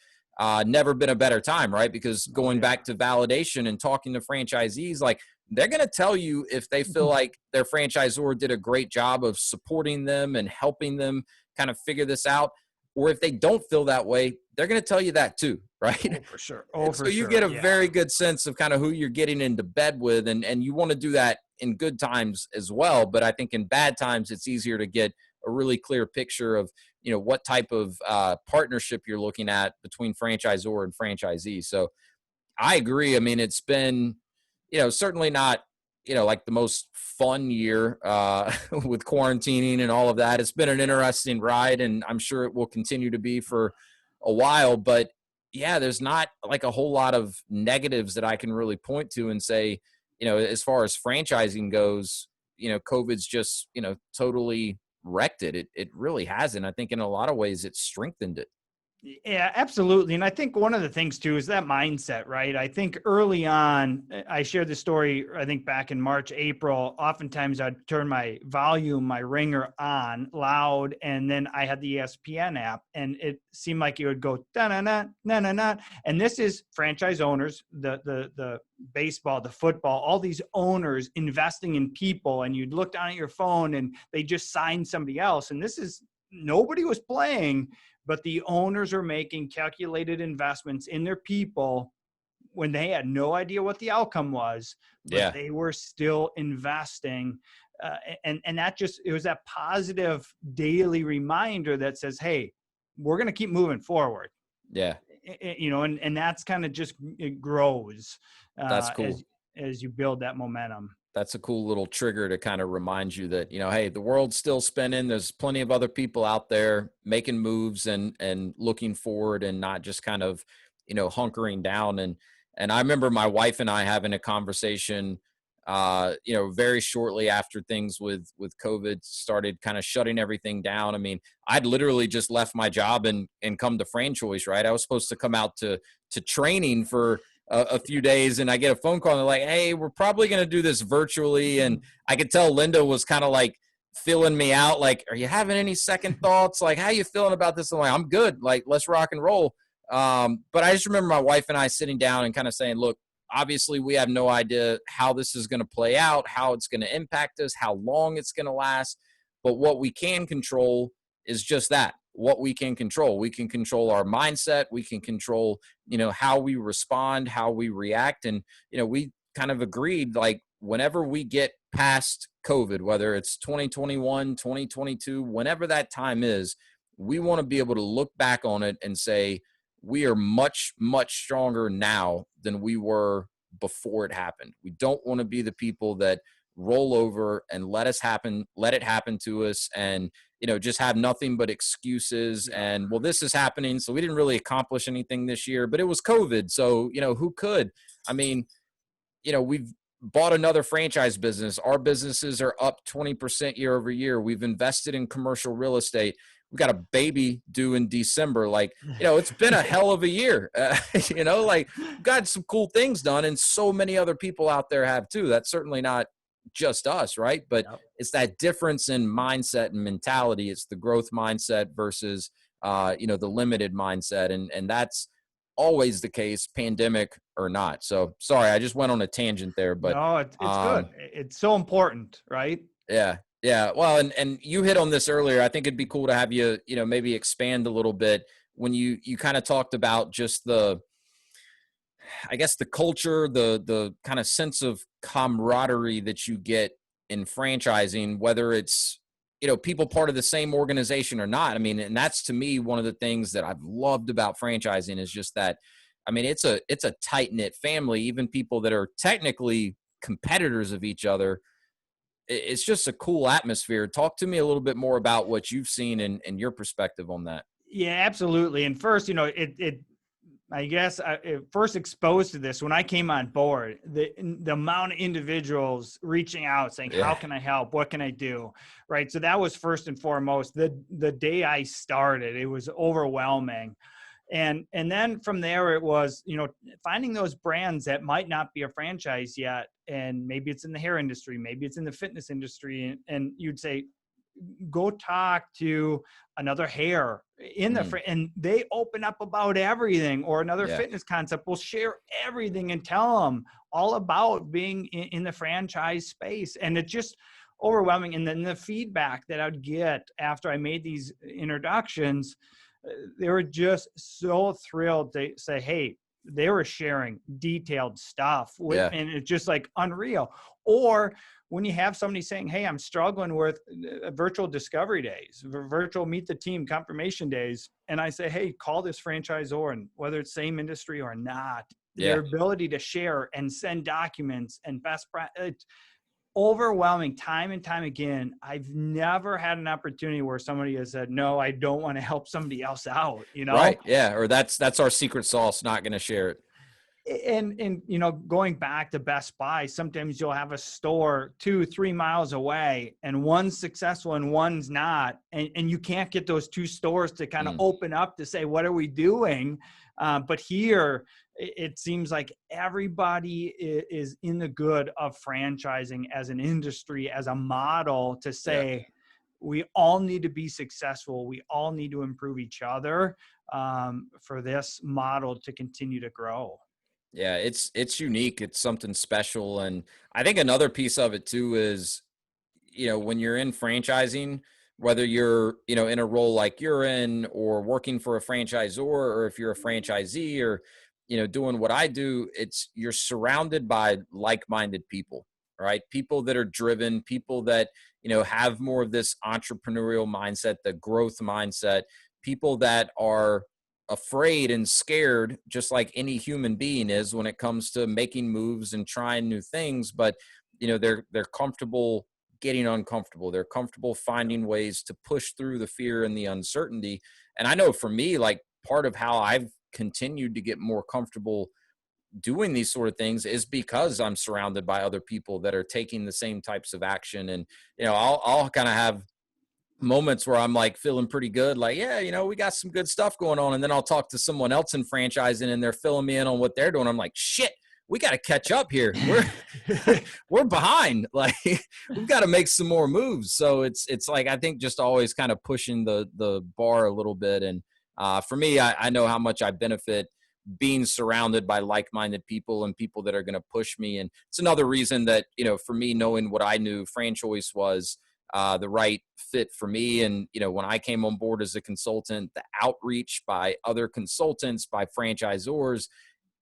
never been a better time, right? Because Oh going yeah. back to validation and talking to franchisees, like they're going to tell you if they feel like their franchisor did a great job of supporting them and helping them kind of figure this out. Or if they don't feel that way, they're going to tell you that too, right? Oh, for sure. Oh, And for so you get sure. a Yeah. very good sense of kind of who you're getting into bed with. And you want to do that in good times as well. But I think in bad times, it's easier to get a really clear picture of, what type of partnership you're looking at between franchisor and franchisee. So I agree. I mean, it's been, certainly not, like the most fun year with quarantining and all of that. It's been an interesting ride, and I'm sure it will continue to be for a while. But yeah, there's not like a whole lot of negatives that I can really point to and say, as far as franchising goes, COVID's just, totally wrecked it. It really hasn't. I think in a lot of ways it's strengthened it. Yeah, absolutely. And I think one of the things too is that mindset, right? I think early on, I shared the story, I think back in March, April, oftentimes I'd turn my volume, my ringer on loud, and then I had the ESPN app and it seemed like it would go da-na-na, na-na-na. And this is franchise owners, the baseball, the football, all these owners investing in people, and you'd look down at your phone and they just signed somebody else. And this is, nobody was playing, but the owners are making calculated investments in their people when they had no idea what the outcome was, but Yeah. they were still investing. And that just, it was that positive daily reminder that says, hey, we're going to keep moving forward. Yeah. And that's kind of just, it grows That's as cool. you build that momentum. That's a cool little trigger to kind of remind you that, hey, the world's still spinning. There's plenty of other people out there making moves and looking forward and not just kind of, hunkering down. And I remember my wife and I having a conversation very shortly after things with COVID started kind of shutting everything down. I mean, I'd literally just left my job and come to Franchoice, right? I was supposed to come out to training for a few days, and I get a phone call and they're like, hey, we're probably going to do this virtually. And I could tell Linda was kind of like, feeling me out. Like, are you having any second thoughts? Like, how you feeling about this? I'm like, I'm good. Like, let's rock and roll. But I just remember my wife and I sitting down and kind of saying, look, obviously we have no idea how this is going to play out, how it's going to impact us, how long it's going to last. But what we can control is just that, what we can control. We can control our mindset. We can control, how we respond, how we react. And, we kind of agreed, like, whenever we get past COVID, whether it's 2021, 2022, whenever that time is, we want to be able to look back on it and say, we are much, much stronger now than we were before it happened. We don't want to be the people that roll over and let it happen to us, and just have nothing but excuses. And, well, this is happening, so we didn't really accomplish anything this year, but it was COVID, so who could? I mean, we've bought another franchise business. Our businesses are up 20% year over year. We've invested in commercial real estate. We've got a baby due in December. Like, it's been a hell of a year. Like, got some cool things done, and so many other people out there have too. That's certainly not just us, right? But it's that difference in mindset and mentality. It's the growth mindset versus, the limited mindset. And that's always the case, pandemic or not. So sorry, I just went on a tangent there, but no, it's good. It's so important, right? Yeah. Yeah. Well, and you hit on this earlier. I think it'd be cool to have you, maybe expand a little bit when you kind of talked about just I guess the culture, the kind of sense of camaraderie that you get in franchising, whether it's, people part of the same organization or not. I mean, and that's, to me, one of the things that I've loved about franchising is just that, I mean, it's a tight knit family, even people that are technically competitors of each other. It's just a cool atmosphere. Talk to me a little bit more about what you've seen and your perspective on that. Yeah, absolutely. And first, I guess first exposed to this when I came on board, the amount of individuals reaching out saying, how can I help? What can I do? Right. So that was first and foremost. The day I started, it was overwhelming. And then from there, it was, finding those brands that might not be a franchise yet. And maybe it's in the hair industry, maybe it's in the fitness industry. And you'd say, go talk to another hair in the and they open up about everything, or another fitness concept will share everything and tell them all about being in the franchise space. And it's just overwhelming. And then the feedback that I'd get after I made these introductions, they were just so thrilled to say, hey, they were sharing detailed stuff and it's just like unreal. Or when you have somebody saying, hey, I'm struggling with virtual discovery days, virtual meet the team confirmation days. And I say, hey, call this franchisor, and whether it's same industry or not, their ability to share and send documents and best practice, overwhelming time and time again. I've never had an opportunity where somebody has said, no, I don't want to help somebody else out, Right. Yeah. Or that's our secret sauce, not going to share it. And going back to Best Buy, sometimes you'll have a store 2-3 miles away and one's successful and one's not. And you can't get those two stores to kind of open up to say, what are we doing? But here it seems like everybody is in the good of franchising as an industry, as a model to say, we all need to be successful. We all need to improve each other for this model to continue to grow. Yeah, it's unique. It's something special. And I think another piece of it too is, when you're in franchising, whether you're, in a role like you're in, or working for a franchisor, or if you're a franchisee, or, doing what I do, you're surrounded by like-minded people, right? People that are driven, people that, have more of this entrepreneurial mindset, the growth mindset, people that are afraid and scared, just like any human being is when it comes to making moves and trying new things. But, they're comfortable getting uncomfortable. They're comfortable finding ways to push through the fear and the uncertainty. And I know for me, like, part of how I've continued to get more comfortable doing these sort of things is because I'm surrounded by other people that are taking the same types of action. And, I'll kind of have moments where I'm like feeling pretty good, like, we got some good stuff going on. And then I'll talk to someone else in franchising and they're filling me in on what they're doing. I'm like, shit, we got to catch up here. We're behind. Like we've got to make some more moves. So it's like, I think just always kind of pushing the bar a little bit. And for me, I know how much I benefit being surrounded by like-minded people and people that are going to push me. And it's another reason that, for me, knowing what I knew franchise was the right fit for me. And, when I came on board as a consultant, the outreach by other consultants, by franchisors,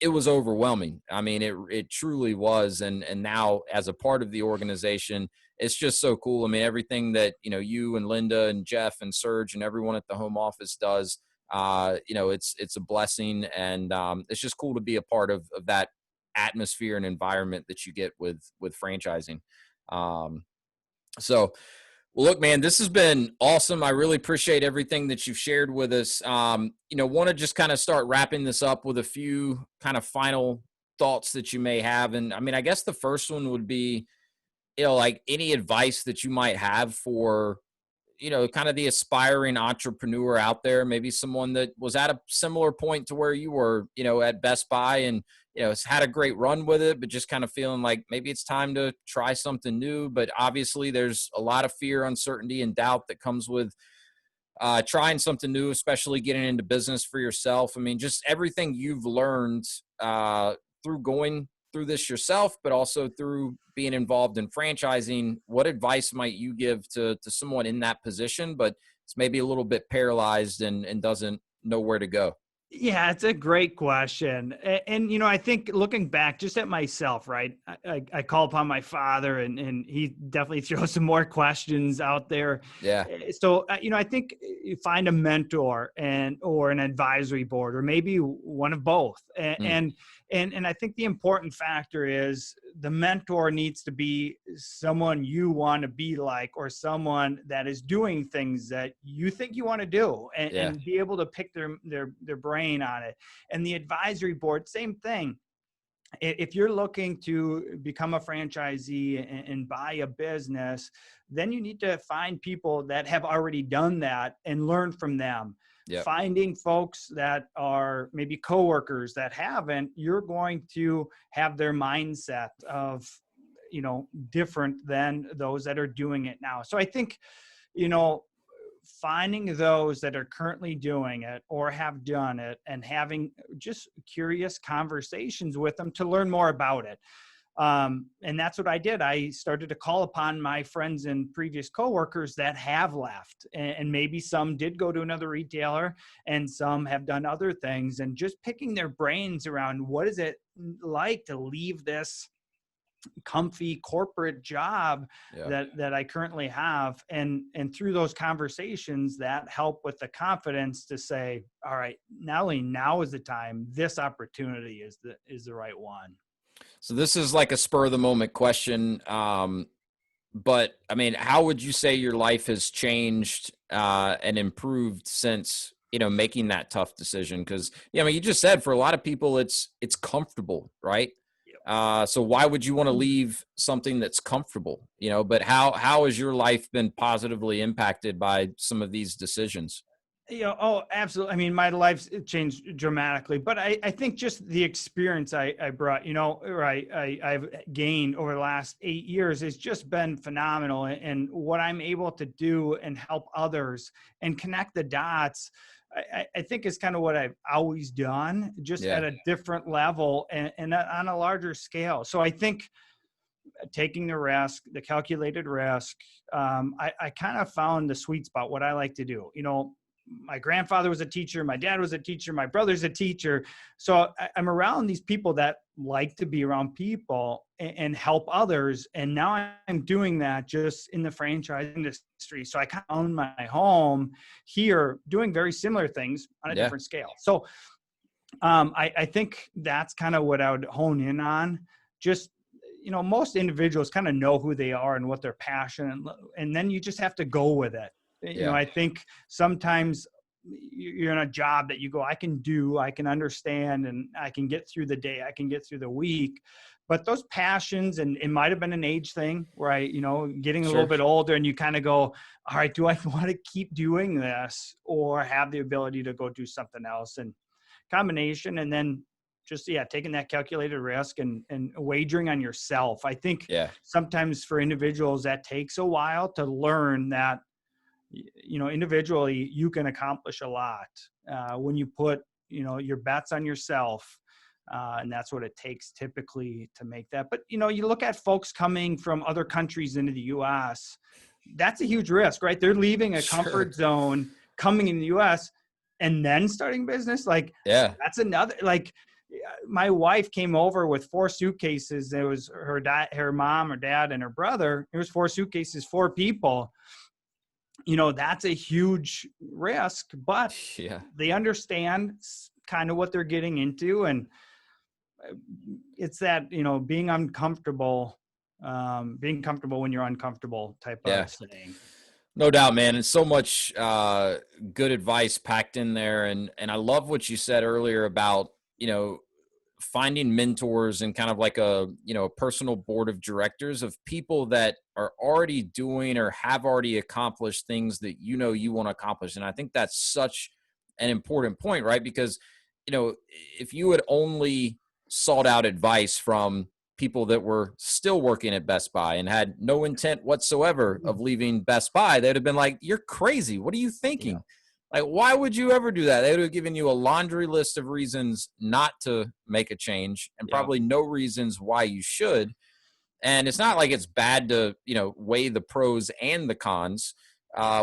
it was overwhelming. I mean, it truly was. And now as a part of the organization, it's just so cool. I mean, everything that, you and Linda and Jeff and Serge and everyone at the home office does, it's a blessing. And it's just cool to be a part of that atmosphere and environment that you get with franchising. So, well, look, man, this has been awesome. I really appreciate everything that you've shared with us. Want to just kind of start wrapping this up with a few kind of final thoughts that you may have. And I mean, I guess the first one would be, like any advice that you might have for, kind of the aspiring entrepreneur out there, maybe someone that was at a similar point to where you were, at Best Buy and, has had a great run with it, but just kind of feeling like maybe it's time to try something new. But obviously there's a lot of fear, uncertainty, and doubt that comes with trying something new, especially getting into business for yourself. I mean, just everything you've learned through going through this yourself, but also through being involved in franchising. What advice might you give to someone in that position, but it's maybe a little bit paralyzed and doesn't know where to go? Yeah, it's a great question. And I think looking back just at myself, right? I call upon my father and he definitely throws some more questions out there. Yeah. So, I think you find a mentor or an advisory board, or maybe one of both. Mm. And I think the important factor is the mentor needs to be someone you want to be like, or someone that is doing things that you think you want to do, and be able to pick their brain on it. And the advisory board, same thing. If you're looking to become a franchisee and buy a business, then you need to find people that have already done that and learn from them. Yep. Finding folks that are maybe coworkers that haven't, you're going to have their mindset of, different than those that are doing it now. So I think, finding those that are currently doing it or have done it and having just curious conversations with them to learn more about it. And that's what I did. I started to call upon my friends and previous coworkers that have left, and maybe some did go to another retailer and some have done other things, and just picking their brains around what is it like to leave this comfy corporate job that I currently have. And through those conversations that help with the confidence to say, all right, not only now is the time, this opportunity is the right one. So this is like a spur of the moment question. But I mean, how would you say your life has changed and improved since, making that tough decision? Because, I mean, you just said for a lot of people, it's comfortable, right? So why would you want to leave something that's comfortable, but how has your life been positively impacted by some of these decisions? Oh, absolutely. I mean, my life's changed dramatically, but I think just the experience I brought, or I've gained over the last 8 years has just been phenomenal. And what I'm able to do and help others and connect the dots, I think is kind of what I've always done, just at a different level and on a larger scale. So I think taking the risk, the calculated risk, I kind of found the sweet spot, what I like to do. My grandfather was a teacher, my dad was a teacher, my brother's a teacher. So I'm around these people that like to be around people and help others. And now I'm doing that just in the franchise industry. So I kind of own my home here doing very similar things on a different scale. So I think that's kind of what I would hone in on. Just, most individuals kind of know who they are and what they're passionate, and then you just have to go with it. I think sometimes you're in a job that you go, I can understand, and I can get through the day, I can get through the week. But those passions, and it might've been an age thing where I, getting a little bit older, and you kind of go, all right, do I want to keep doing this or have the ability to go do something else? And combination, and then just, taking that calculated risk and wagering on yourself. I think Yeah. sometimes for individuals that takes a while to learn that, individually you can accomplish a lot when you put, your bets on yourself. And that's what it takes typically to make that. But, you look at folks coming from other countries into the US, that's a huge risk, right? They're leaving a Sure. comfort zone, coming in the US and then starting business. Like Yeah. that's another, like my wife came over with 4 suitcases. It was her dad, her mom, her dad, and her brother. It was 4 suitcases, 4 people. That's a huge risk, but Yeah. they understand kind of what they're getting into. And it's that, being comfortable when you're uncomfortable type Yeah. of saying. No doubt, man. And so much good advice packed in there. And I love what you said earlier about, finding mentors and kind of like a personal board of directors of people that are already doing or have already accomplished things that you want to accomplish. And I think that's such an important point, right? Because, if you had only sought out advice from people that were still working at Best Buy and had no intent whatsoever of leaving Best Buy, they'd have been like, "You're crazy. What are you Yeah. thinking? Like, why would you ever do that?" They would have given you a laundry list of reasons not to make a change and Yeah. probably no reasons why you should. And it's not like it's bad to, weigh the pros and the cons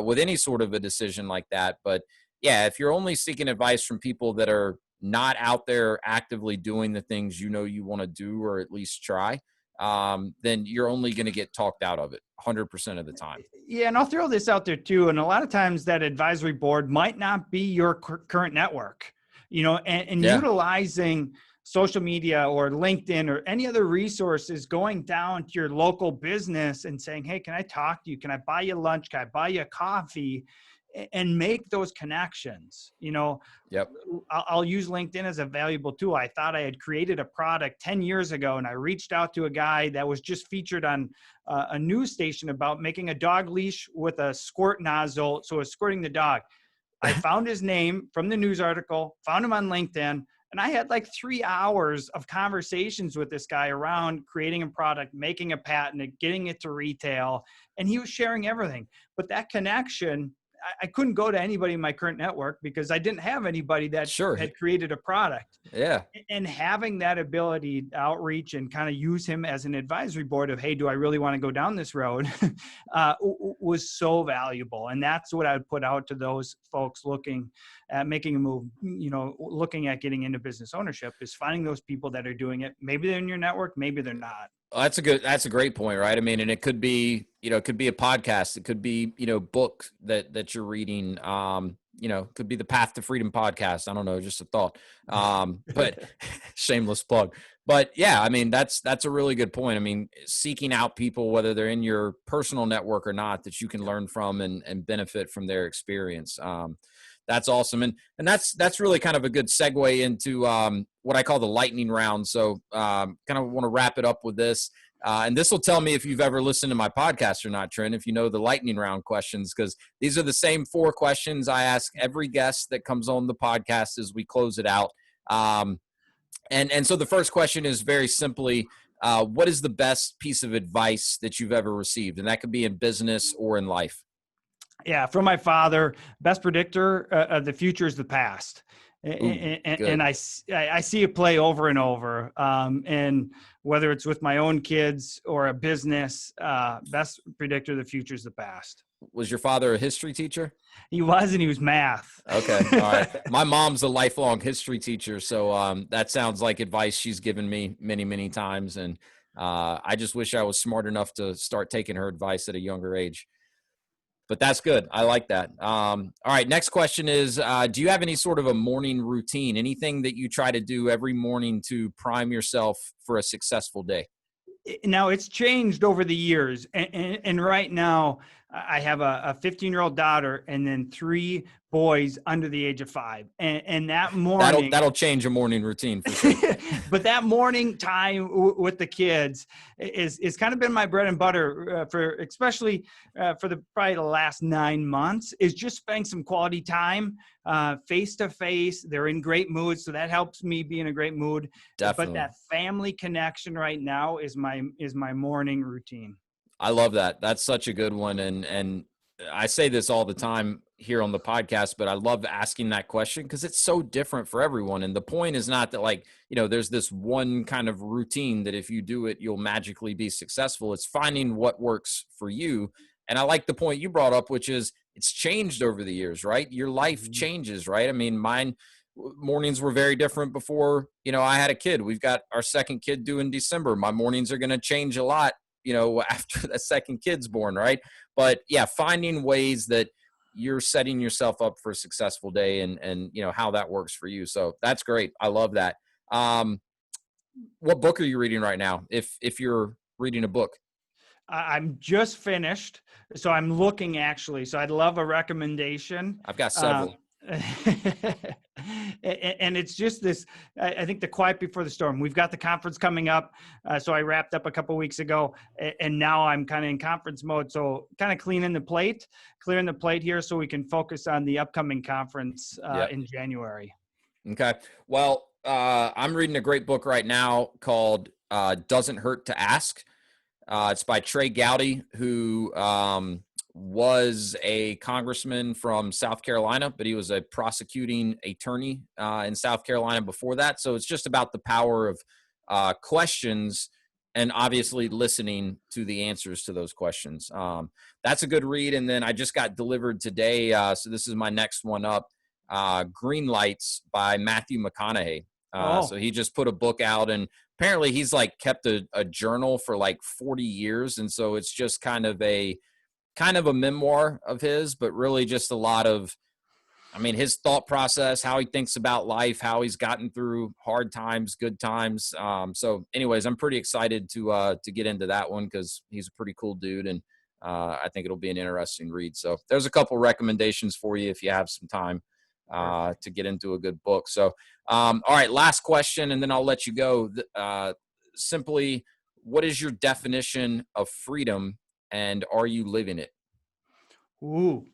with any sort of a decision like that. But yeah, if you're only seeking advice from people that are not out there actively doing the things you want to do or at least try, then you're only going to get talked out of it 100% of the time. Yeah. And I'll throw this out there too. And a lot of times that advisory board might not be your current network, and Yeah. utilizing social media or LinkedIn or any other resources, going down to your local business and saying, "Hey, can I talk to you? Can I buy you lunch? Can I buy you a coffee?" And make those connections. Yep. I'll use LinkedIn as a valuable tool. I thought I had created a product 10 years ago, and I reached out to a guy that was just featured on a news station about making a dog leash with a squirt nozzle, so it's squirting the dog. I found his name from the news article, found him on LinkedIn, and I had like 3 hours of conversations with this guy around creating a product, making a patent, getting it to retail, and he was sharing everything. But that connection, I couldn't go to anybody in my current network because I didn't have anybody that Sure. had created a product. Yeah. And having that ability to outreach and kind of use him as an advisory board of, "Hey, do I really want to go down this road?" Was so valuable. And that's what I would put out to those folks looking at making a move, looking at getting into business ownership, is finding those people that are doing it. Maybe they're in your network, maybe they're not. Well, that's a great point, right? I mean, and it could be, it could be a podcast. It could be, book that you're reading. Could be the Path to Freedom podcast. I don't know, just a thought. But shameless plug. But yeah, I mean, that's a really good point. I mean, seeking out people, whether they're in your personal network or not, that you can learn from and benefit from their experience. That's awesome. And that's really kind of a good segue into what I call the lightning round. So kind of want to wrap it up with this. And this will tell me if you've ever listened to my podcast or not, Trent, if you know the lightning round questions, because these are the same 4 questions I ask every guest that comes on the podcast as we close it out. And so the first question is very simply, what is the best piece of advice that you've ever received? And that could be in business or in life. Yeah, from my father, best predictor of the future is the past. Ooh, And good. I see it play over and over. And whether it's with my own kids or a business, best predictor of the future is the past. Was your father a history teacher? He was, and he was math. Okay. All right. My mom's a lifelong history teacher. So that sounds like advice she's given me many, many times. And I just wish I was smart enough to start taking her advice at a younger age. But that's good. I like that. All right. Next question is, do you have any sort of a morning routine, anything that you try to do every morning to prime yourself for a successful day? Now it's changed over the years, and right now I have a 15-year-old daughter and then 3 boys under the age of 5. And that morning, That'll change a morning routine for sure. but that morning time with the kids is kind of been my bread and butter for especially for probably the last 9 months, is just spending some quality time face to face. They're in great moods, so that helps me be in a great mood. But Definitely. that family connection right now is my morning routine. I love that. That's such a good one. And I say this all the time here on the podcast, but I love asking that question because it's so different for everyone. And the point is not that, like, there's this one kind of routine that if you do it, you'll magically be successful. It's finding what works for you. And I like the point you brought up, which is it's changed over the years, right? Your life Mhm. changes, right? I mean, mine mornings were very different before, I had a kid. We've got our second kid due in December. My mornings are going to change a lot, after the second kid's born, right? But yeah, finding ways that you're setting yourself up for a successful day, and how that works for you. So that's great. I love that. Um, what book are you reading right now? If you're reading a book. I'm just finished, so I'm looking actually. So I'd love a recommendation. I've got Um, several. and it's just this. I think the quiet before the storm. We've got the conference coming up, so I wrapped up a couple weeks ago, and now I'm kind of in conference mode. So kind of clearing the plate here, so we can focus on the upcoming conference Yeah. in January. Okay. Well, I'm reading a great book right now called Doesn't Hurt to Ask. It's by Trey Gowdy, who was a congressman from South Carolina, but he was a prosecuting attorney in South Carolina before that. So it's just about the power of questions and obviously listening to the answers to those questions. That's a good read. And then I just got delivered today, so this is my next one up, Green Lights by Matthew McConaughey. So Oh, he just put a book out, and apparently he's like kept a journal for like 40 years. And so it's just kind of a memoir of his, but really just a lot of, I mean, his thought process, how he thinks about life, how he's gotten through hard times, good times. So anyways, I'm pretty excited to get into that one because he's a pretty cool dude. And I think it'll be an interesting read. So there's a couple recommendations for you if you have some time perfect. to get into a good book. So, all right, last question, and then I'll let you go. Simply, what is your definition of freedom, and are you living it? Ooh.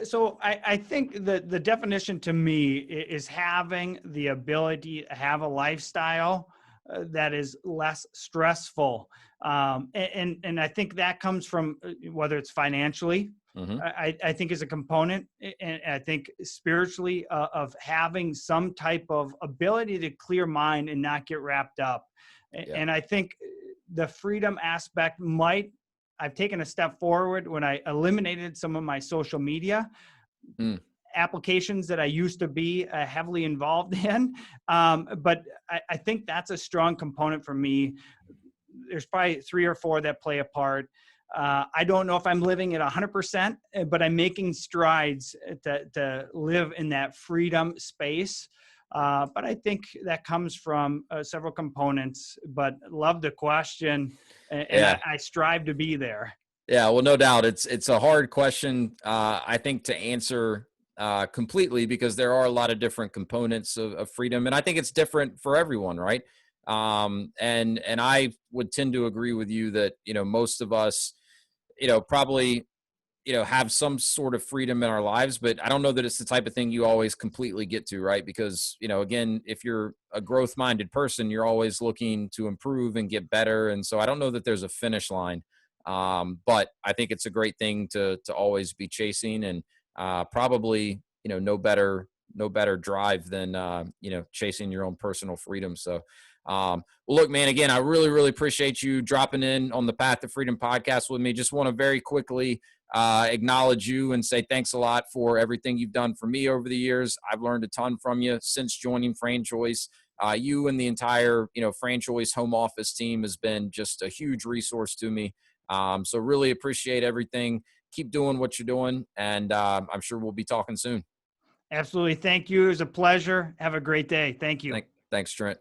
So I think that the definition to me is having the ability to have a lifestyle that is less stressful. And I think that comes from whether it's financially, Mm-hmm. I think is a component, and I think spiritually of having some type of ability to clear mind and not get wrapped up. Yeah. And I think the freedom aspect I've taken a step forward when I eliminated some of my social media Mm. applications that I used to be heavily involved in. But I think that's a strong component for me. There's probably 3 or 4 that play a part. I don't know if I'm living at 100%, but I'm making strides to live in that freedom space. But I think that comes from several components. But love the question, and Yeah. I strive to be there. Yeah, well, no doubt. It's a hard question, I think, to answer completely because there are a lot of different components of freedom, and I think it's different for everyone, right? And I would tend to agree with you that most of us, probably have some sort of freedom in our lives, but I don't know that it's the type of thing you always completely get to, right? Because again, if you're a growth minded person, you're always looking to improve and get better, and so I don't know that there's a finish line. But I think it's a great thing to always be chasing, and probably no better drive than chasing your own personal freedom. So well, look, man, again, I really, really appreciate you dropping in on the Path to Freedom podcast with me. Just want to very quickly acknowledge you and say thanks a lot for everything you've done for me over the years. I've learned a ton from you since joining Franchoice. You and the entire, Franchoice home office team has been just a huge resource to me. So really appreciate everything. Keep doing what you're doing, and I'm sure we'll be talking soon. Absolutely. Thank you. It was a pleasure. Have a great day. Thank you. Thanks, Trent.